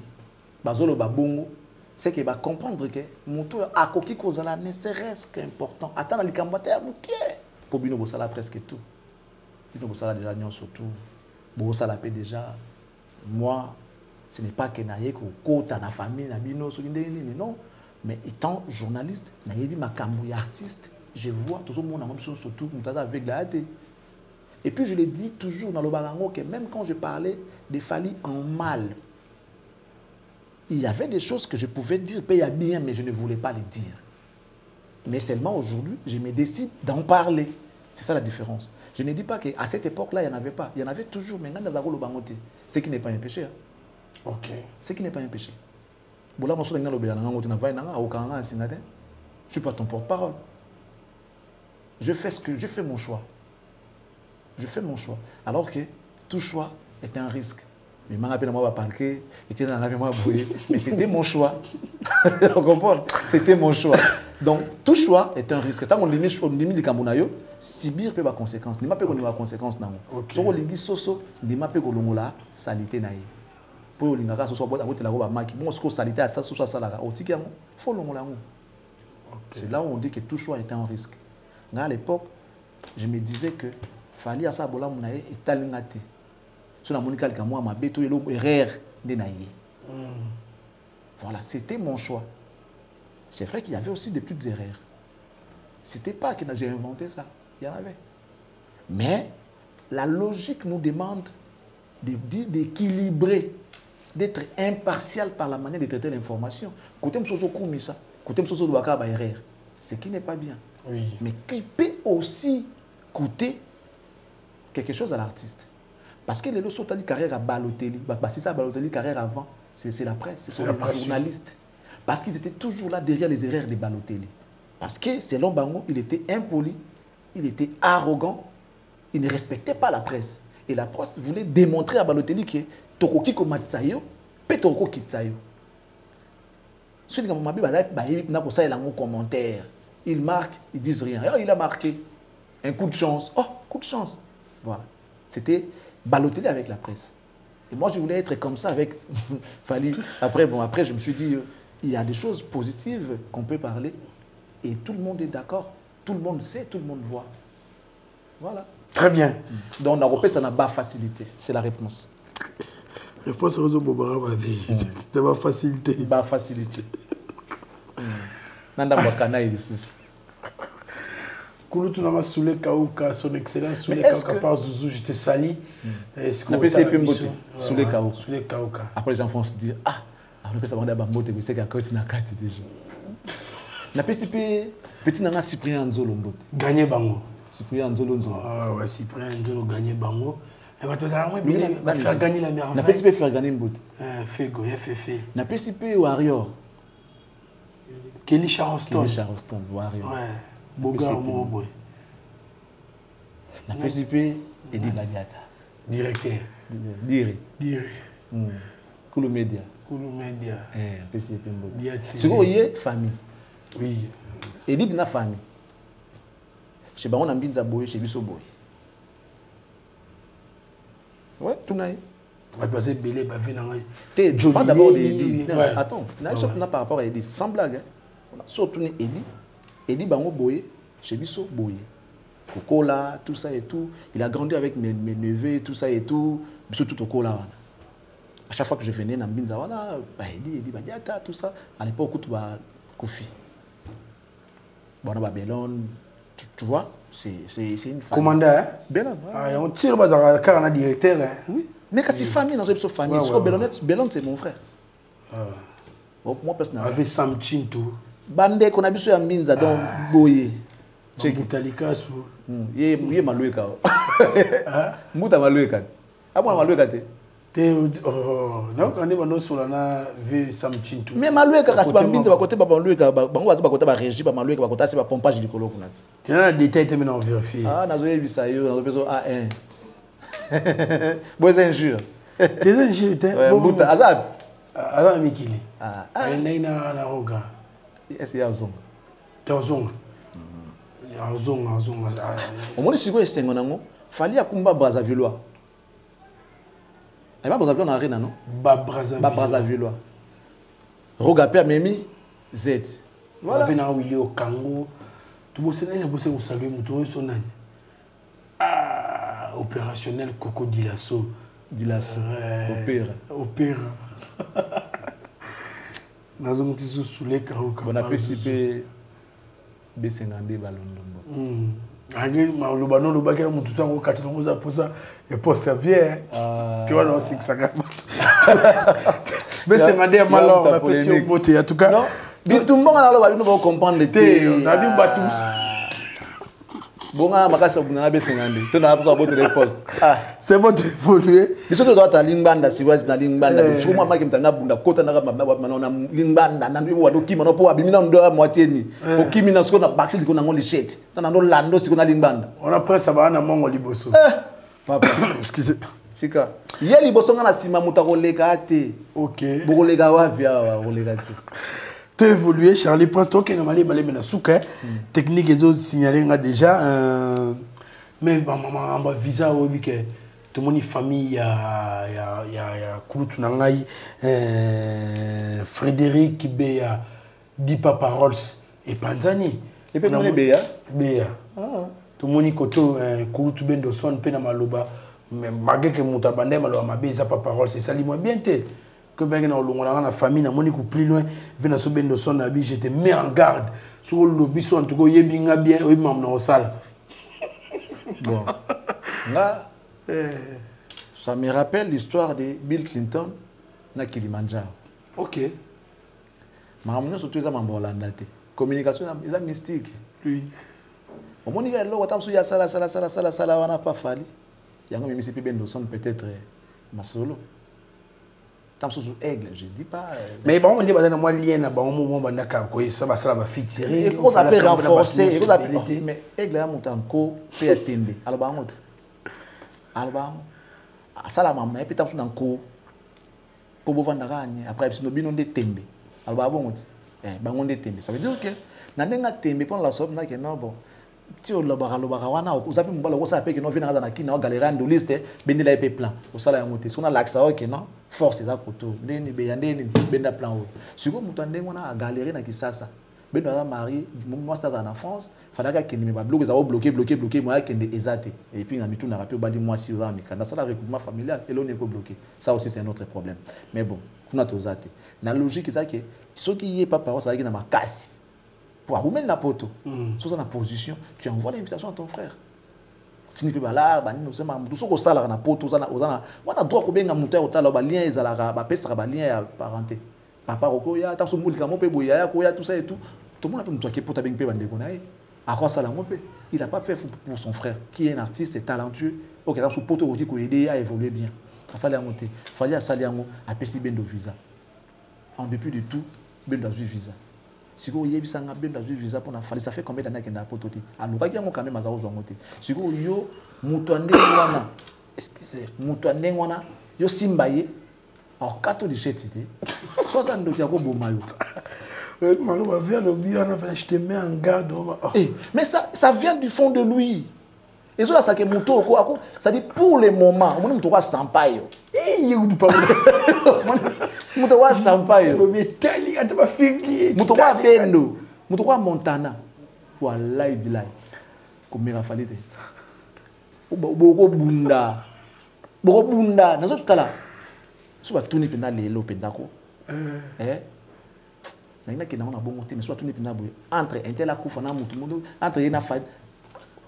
Bazolo Babongo, c'est qu'il va comprendre que mon tour à Koki Kozala ne serait-ce qu'important. Attends, les Cambodia, pour Bino Bossala presque tout. Bino Bossala déjà, surtout. Bossala paix déjà. Moi, ce n'est pas que naïe ko kota na famille na bino non, mais étant journaliste, naïe ma camouille artiste, je vois tout le monde en même chose surtout avec la AT. Et puis je le dis toujours dans le barango que même quand je parlais des Fally en mal, il y avait des choses que je pouvais dire paye bien, mais je ne voulais pas les dire. Mais seulement aujourd'hui, je me décide d'en parler. C'est ça la différence. Je ne dis pas qu'à cette époque-là, il n'y en avait pas. Il y en avait toujours, mais ce qui n'est pas un péché. Hein. Ok. Ce qui n'est pas un péché. Je ne suis pas ton porte-parole. Je fais mon choix. Je fais mon choix. Alors que tout choix est un risque. Mais c'était mon choix. Vous comprenez? C'était mon choix. Donc, tout choix est un risque. Tant qu'on limite les Camerounais, Sibir peut avoir conséquences. Il n'y a pas de conséquences. Si on limite soso, il n'y a pas de salité. Pour les gens qui sont salité à ça, c'est là où on dit que tout choix est un risque. À l'époque, je me disais que fallait à ça bola munaye et talingate. Sur la monica le moi ma beto yelo erreur de naïe. Voilà, c'était mon choix. C'est vrai qu'il y avait aussi des petites erreurs. C'était pas que j'ai inventé ça, il y en avait. Mais la logique nous demande d'équilibrer, d'être impartial par la manière de traiter l'information. Côté msoso koumisa, côté msoso doaka ba erreur. Ce qui n'est pas bien. Oui. Mais qui peut aussi coûter quelque chose à l'artiste. Parce que les leçons de carrière à Balotelli, parce que ça Balotelli carrière avant, c'est la presse, ce sont les journalistes. Parce qu'ils étaient toujours là derrière les erreurs de Balotelli. Parce que selon Bango, il était impoli, il était arrogant, il ne respectait pas la presse. Et la presse voulait démontrer à Balotelli que Tokoki Komatsayo, Petoko Kitsayo. Celui qui m'a dit, il a un commentaire. Il marque, ils disent rien. Alors, il a marqué un coup de chance. Oh, coup de chance. Voilà. C'était Balotelli avec la presse. Et moi, je voulais être comme ça avec Fally. Après, je me suis dit, il y a des choses positives qu'on peut parler. Et tout le monde est d'accord. Tout le monde sait, tout le monde voit. Voilà. Très bien. Donc, on a ça n'a pas facilité. C'est la réponse. Je pense que c'est la facilité. Pas facilité. Nanda Wakana il est sous. Kouloutou Nama Soule Kaouka, son excellence Soule Kaouka par Zouzou, je te salue. Est-ce que vous avez Soule Kaouka. Après les gens vont se dire, ah, on peut savoir d'abord Mbote, mais c'est qu'à côté de la carte déjà. On a petit Nana Cyprien Nzolo Mbote. Gagné Bango. Cyprien Nzolo Nzolo. Ah ouais, Cyprien Nzolo gagné Bango. Il va faire gagner la merveille. On a pas faire gagner Mbote. Fego, il fait. On a pas Warrior. Kelly Charleston, Warrior. Ouais. Bogar Moboy. La PCP et dit Badiata. Directeur. Dire. Koulou Média. PCP Mbote. C'est quoi famille? Oui. Et dit na famille. Chez Baron Ambinza Boy, chez Bisso Boy. Ouais, tout n'a pas passer belé, pas venir. Tu parles d'abord d'Eddie. Attends, on a par rapport à Eddie. Sans blague. On a surtout Eddie. Eddie Bango Boye, chez Bisso Boye. Coca-Cola, tout ça et tout. Il a grandi avec mes neveux, tout ça et tout. Bisso tout au Coca-Cola. À chaque fois que je venais dans Mbinza, voilà, Eddie, Badiata, tout ça. À l'époque, tu vas Kofi. Bon, on a Bellon. Tu vois, c'est une famille. Commandant, hein? Bellon. On tire le car on a directeur. Oui. Mais quand c'est famille, dans une famille, Bellon, c'est mon frère. Moi, personnellement. Avec Sam Chinto. Bande qu'on a vu sur Mbinza, donc Boye. Boutalika sous. Il est maloué. Mouta maloué. Ah, moi, maloué. Donc on est dans sur la vie Samchintou. Mais maloué ka kasi ba mbinza ba côté ba maloué ka bango ba côté ba régie ba maloué ka ba côté c'est ba pompage likolo kuna. Tu as des détails terminé en vérifier. Ah nazo yebisa yo nazo bezo A1. Bois injure. Des injures t'es. Bon buta azab. Azab mikili. Ah. Naina na roga. Est-ce ya zonga. Tozonga. Ya zonga. Omoni siko esengo nango fali akumba Brazzaville. Et pas Brazzaville na arena non? Ba Brazzaville. Roga pe memi Z. Voilà. Vena Willy Okango. Tu bosses ne bosser au saluer muto so nani. Ah, opérationnel Coco Dilasso. Opéra. Nazo mutisu soulé karuka. On a participé B52 ballon. Angé malobano lobakela mutu sango kati ngoza posa et poste vieux. Tu vois non 650. Mais c'est madame malheur la pression beauté en tout cas. Non. Dit tout le monde alors va nous comprendre le thé. On a dit tous. Bon on a makasa buna B52. Tu n'as pas besoin de poste. Ah, c'est votre évoluer. Mais surtout toi ta lingbanda si wa na lingbanda. Je moi maki mtanga bunda kota na na lingbanda na ndio wado kima no po abimina ndo moitié ni. O kimi na siko na baxi liko na ngoli shit. Tana ndo lando siko na lingbanda. On a presque ça va na mongo liboso. Papa, excusez. Sika. Ye liboso nga na sima mutakoleka te. OK. Bokoleka wa via wa koleka te. Tu as évolué, Charlie Prince, toi qui es normalement malé mais souka technique et autres signalé déjà mais maman en visa au week-end tout le monde famille il y a Kouloutou Nangaï Frédéric Béa Di Papa Rolls et Panzani et puis on est Béa tout le monde koto Kouloutou Bendo son pe na maloba mais malgré que mutabande maloba mabeza Papa Rolls c'est ça lui bien té que ben dans la famille na moni ko plus loin vena so bendo son abi je te mets en garde sur le biso en tout cas yebinga bien oui mam na osala bon là ça me rappelle l'histoire de Bill Clinton na Kilimanjaro. OK maramno surtout za mambo Hollande te communication eza mystique lui au moni ga lo watam so ya sala wana pas fali yango mimi sipi bendo son peut-être masolo. Aigle, je dis pas. Mais bon, on dit que moi lien à bon moment ça va fixer. Et on a renforcer, mais Aigle a monté encore fait attendre. Alors ça la maman et puis dans co pour vous vendre après si nous bien on détembe. Alors bon on détembe. Ça veut dire que na nenga tembe pour la somme na que non bon. Tu lobaka wana uzapi mbala ko sa pe que non vient na kina galera ndo liste bendela ep plan osala ya moté sona l'axe OK non force za koto ndeni be yandeni benda plan o siko mutu ndengo na galera na kisasa bendo na mari moi ça en France fallait que ni ba bloquer bloquer moi kende ezate et puis na mitu na rapio bali moi 6 ans mikanda ça la regroupement familial et l'on est ko bloquer ça aussi c'est un autre problème mais bon kuna tozate na logique ça que ceux qui y pas parole ça qui na makasi pour vous mettre la poto, sur la position, tu envoies l'invitation à ton frère. Tu n'es pas là, nous sommes tous au salaire na poto, on a droit combien de monteurs au talent, lien ils a la baisse sera lien à parenté. Papa Rokoya, t'as son moule comme pe boya, koya tout ça et tout. Tout le monde a pu me toquer pour ta bien bande konaï. À quoi ça la mon il a pas fait pour son frère qui est un artiste et talentueux. OK, dans son poto aussi ko aider à évoluer bien. Ça la monter. Fallait à Saliango à PC Bendo visa. En depuis de tout, Bendo a eu visa. Si vous avez un visa pour la ça fait combien d'années qu'il n'a pas toté? Alors, il y a quand même un zoamoté. Si vous avez un moutoandé, excusez, moutoandé, yo simbaye, or 4 de chez Tité, soit un dossier à Bomayo. Je te mets en garde. Mais ça vient du fond de lui. Et ça, c'est que mouto, ça dit pour le moment, on ne sampaio. Mouto wa sampaio. Mouto wa bendo. Mouto wa Montana. Wallahi bilai. Komera falite. Boko bunda. Boko bunda. Nazo tutala. Soit tourner penda lelo pendako. Na ki na bongo te mais soit tourner penda boy. Entre intela kufa na mutu mundo entre na fa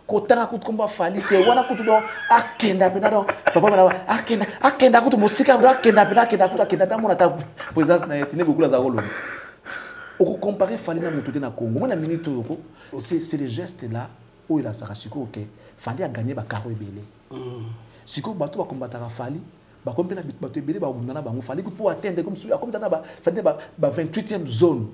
kotanga kutu komba fali te wana kutu do akenda pena do papa na akenda kutu musika do akenda ta mona ta présence na etine beaucoup la za rolo oko comparer fali na mutu te na Congo mona minute oko c'est les gestes là où il a sarasiko OK fali a gagné ba karo ebele siko bato ba combattre fali comme il fallait que pour atteindre comme ça, 28e zone.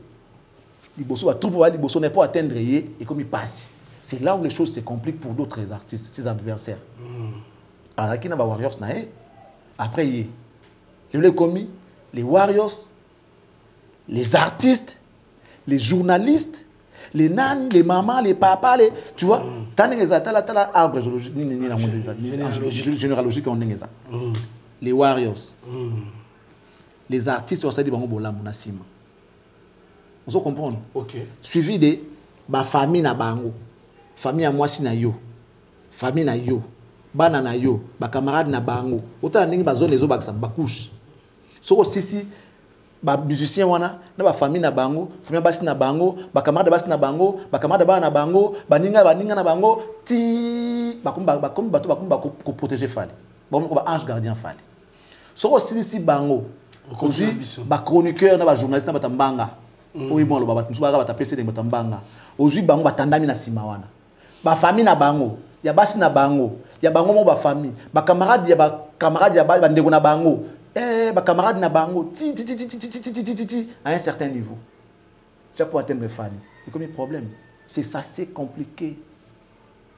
Les troupe n'est pas atteindre et comme il passe. C'est là où les choses se compliquent pour d'autres artistes, ses adversaires. Alors, qui n'a pas Warriors, après, les Warriors, les artistes, les journalistes, les nannies, les mamans, les papas, tu vois, arbre généalogique, les Warriors, les artistes, on se comprend. Suivi de ma famille na bango, famille à moi si na yo, famille na yo, bana na yo, ba camarade na bango, autant ningi ba zone les autres ba couche. Soko sisi ba musicien wana na ba famille na bango, famille basi na bango, ba camarade basi na bango, ba camarade ba na bango, ba ninga na bango, ti ba comme ko protéger Fally. Ba ange gardien Fally. Soko sisi bango, aujourd'hui ba chroniqueur na ba journaliste na ba tambanga. Oui, bon, aujourd'hui, bango batandami na simawana. Ba famille na bango, ya basi na bango, ya bango mo ba famille, ba camarade ya ba ndeko na bango, ba camarade na bango, à un certain niveau. Tu as pour atteindre Fally. Et comme il y a problème, c'est ça, c'est compliqué.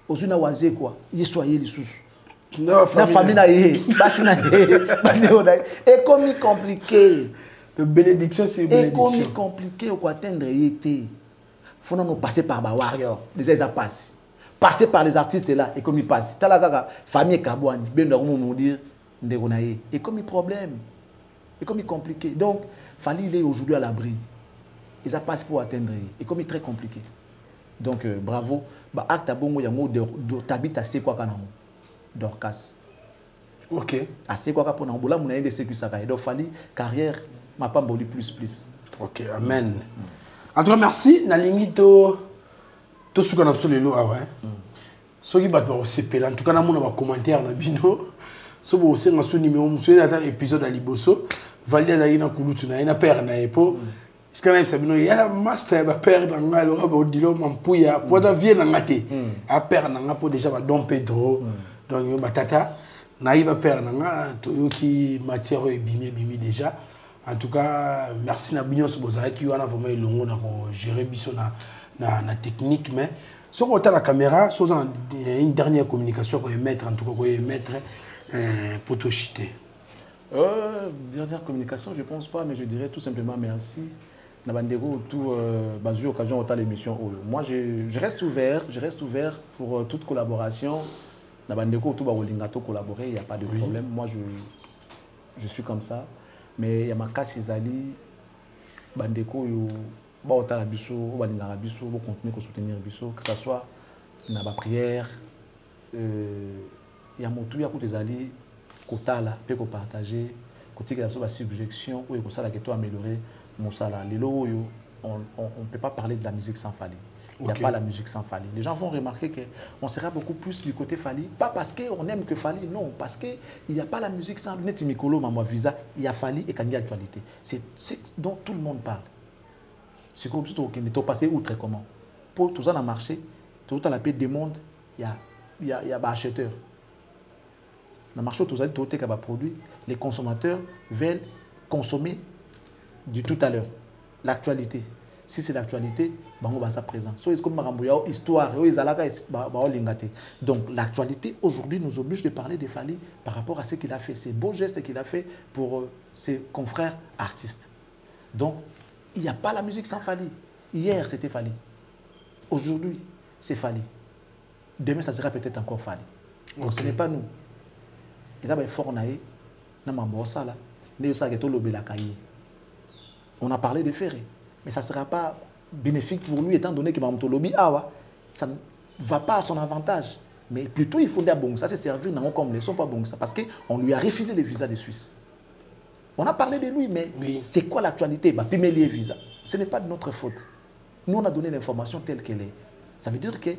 Aujourd'hui, na wazé quoi, y soyez les sous. Na famille na yé, basi na yé, et comme il compliqué. De bénédiction, c'est bénédiction. Et comme compliqué pour atteindre l'été, il faut nous passer par les Warriors. Déjà, ils ont passé. Passer par les artistes là, et comme ils passent. T'as la famille Kabouani, bien nous dire, et comme il problème, et comme il compliqué. Donc, Fally il est aujourd'hui à l'abri. Ils ont passé pour atteindre, et comme il est très compliqué. Donc, bravo. Bah, acte à bongo, il y a un mot de t'habites assez quoi quand on Dorcas. Ok. Assez quoi pour nous, là, on a des sécurités. Donc, Fally, carrière. Ma pas plus. Ok, amen. En tout cas, merci. Nalingi to ce qu'on a absolument ah ouais. Ce qui va te sepper. En tout cas, na mon commentaire na bino. So bo se ngasu numéro monsieur dans épisode à Liboso. Valide za ina kulutu na ina père na epo. Est-ce que na sabino ya master ba père na nga lo ba dilo mampuya. Po da vie na ngate. A père na nga po déjà ba Don Pedro. Donc yo batata na iba père na nga to yo ki matière bimi déjà. En tout cas, merci à Bignon Sobozaya qui a vraiment géré la technique. Mais si on a la caméra, si on a une dernière communication qu'on mettre, en tout cas, qu'on mettre pour te chiter. Dernière communication, je ne pense pas, mais je dirais tout simplement merci. Nabandego, tout basé occasion autant l'émission. Moi, je reste ouvert pour toute collaboration. Nabandego, tout barolingato collaborer, il n'y a pas de problème. Moi, je suis comme ça. Mais il y a ma casse Izali, Bandeko, Baota la Bisso, Balina Bisso, continuer à soutenir Bisso, que ce soit dans la prière, il y a mon tout, il y a des Izali, Kota là, peut partager, côté que la subjection, ou ça la que toi améliorer mon salaire. Les lots, on ne peut pas parler de la musique sans Fally. Il n'y a pas la musique sans Fally. Les gens vont remarquer qu'on sera beaucoup plus du côté Fally. Pas parce qu'on aime que Fally, non. Parce qu'il n'y a pas la musique sans Lunette Mikolo, Maman Visa. Il y a Fally et Kanye Actualité. C'est dont tout le monde parle. C'est comme si on est passé outre comment. Pour tout ça dans le marché, tout à la paix des mondes, il y a des acheteurs. Dans le marché, tout ça, tout est produit. Les consommateurs veulent consommer du tout à l'heure. L'actualité. Si c'est l'actualité, on va ça présent. So, comme histoire, donc l'actualité aujourd'hui nous oblige de parler de Fally par rapport à ce qu'il a fait, ces beaux gestes qu'il a fait pour ses confrères artistes. Donc il n'y a pas la musique sans Fally. Hier c'était Fally. Aujourd'hui c'est Fally. Demain ça sera peut-être encore Fally. Donc ce n'est pas nous. On a parlé de Ferré. Mais ça ne sera pas bénéfique pour lui, étant donné que Mamtolobi Awa, ça ne va pas à son avantage. Mais plutôt, il faut dire bon, ça c'est servir non comme les sont pas bons, parce qu'on lui a refusé les visas des Suisses. On a parlé de lui, mais c'est quoi l'actualité? Pimélier visa. Ce n'est pas de notre faute. Nous, on a donné l'information telle qu'elle est. Ça veut dire que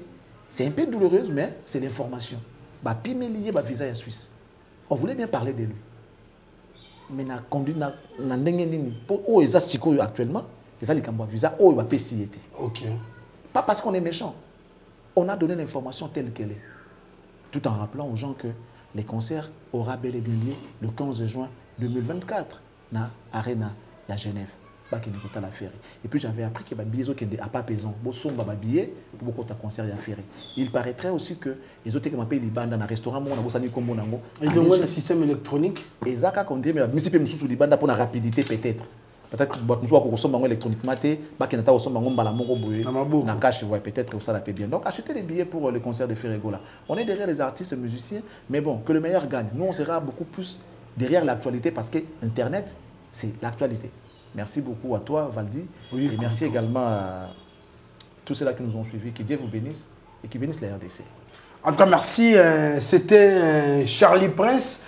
c'est un peu douloureuse, mais c'est l'information. Pimélier visa en Suisse. On voulait bien parler de lui. Mais on a conduit pour eux actuellement. Visa, ok. Pas parce qu'on est méchant. On a donné l'information telle qu'elle est. tout en rappelant aux gens que les concerts auront bel et bien lieu le 15 juin 2024 na Arena à Genève. La ferry. Et puis j'avais appris que les billets sont à pas pesant. Bon, sont billets pour beaucoup de concerts à ferry. Il paraîtrait aussi que les autres qui m'appellent les bandes dans un restaurant, ils ont un système électronique. Et ça, quand on dit, mais si peu sous les bandes pour la rapidité peut-être. Peut-être que nous avons consommé électroniquement, peut-être ça la paie bien. Donc achetez des billets pour le concert de Ferrego là. On est derrière les artistes et musiciens, mais bon, que le meilleur gagne. Nous, on sera beaucoup plus derrière l'actualité parce que Internet, c'est l'actualité. Merci beaucoup à toi, Valdi. Oui, et merci également à tous ceux-là qui nous ont suivis. Que Dieu vous bénisse et qui bénisse la RDC. En tout cas, merci. C'était Charlie Prince.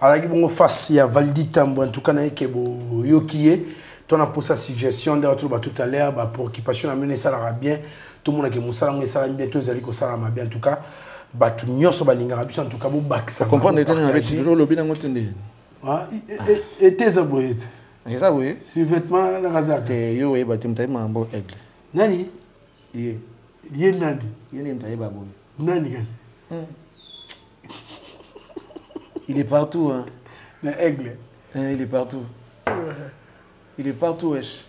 Alors, il y a Valdi Tambo. En tout cas, il y a Yokiye. Tu as pour sa suggestion tout à l'heure pour occupation à mener ça bien. Tout le monde a dit que ça bien. Tout le monde a bien. En tout cas, tu n'y as pas de en tout cas, vous comprends le lobby dans votre et tes abonnés. Et ça, oui. Si vêtement la razak. Yo, oui, tu m'as un bon aigle. Nani? Yé. Yé nani? Yé n'est pas bon. Nani, il est partout, hein. L'aigle. Il est partout. Il est partout, wesh.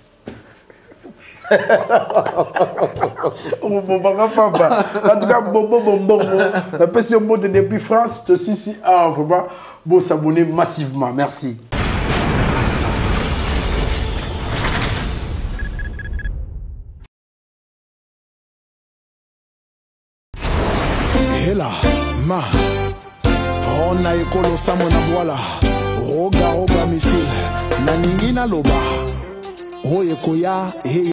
En tout cas, bon. La personne monte depuis France, aussi si vraiment bon s'abonner massivement. Merci. Hela, ma, on a ekolo samo na boala, roga missile, na ningina loba, oye koya,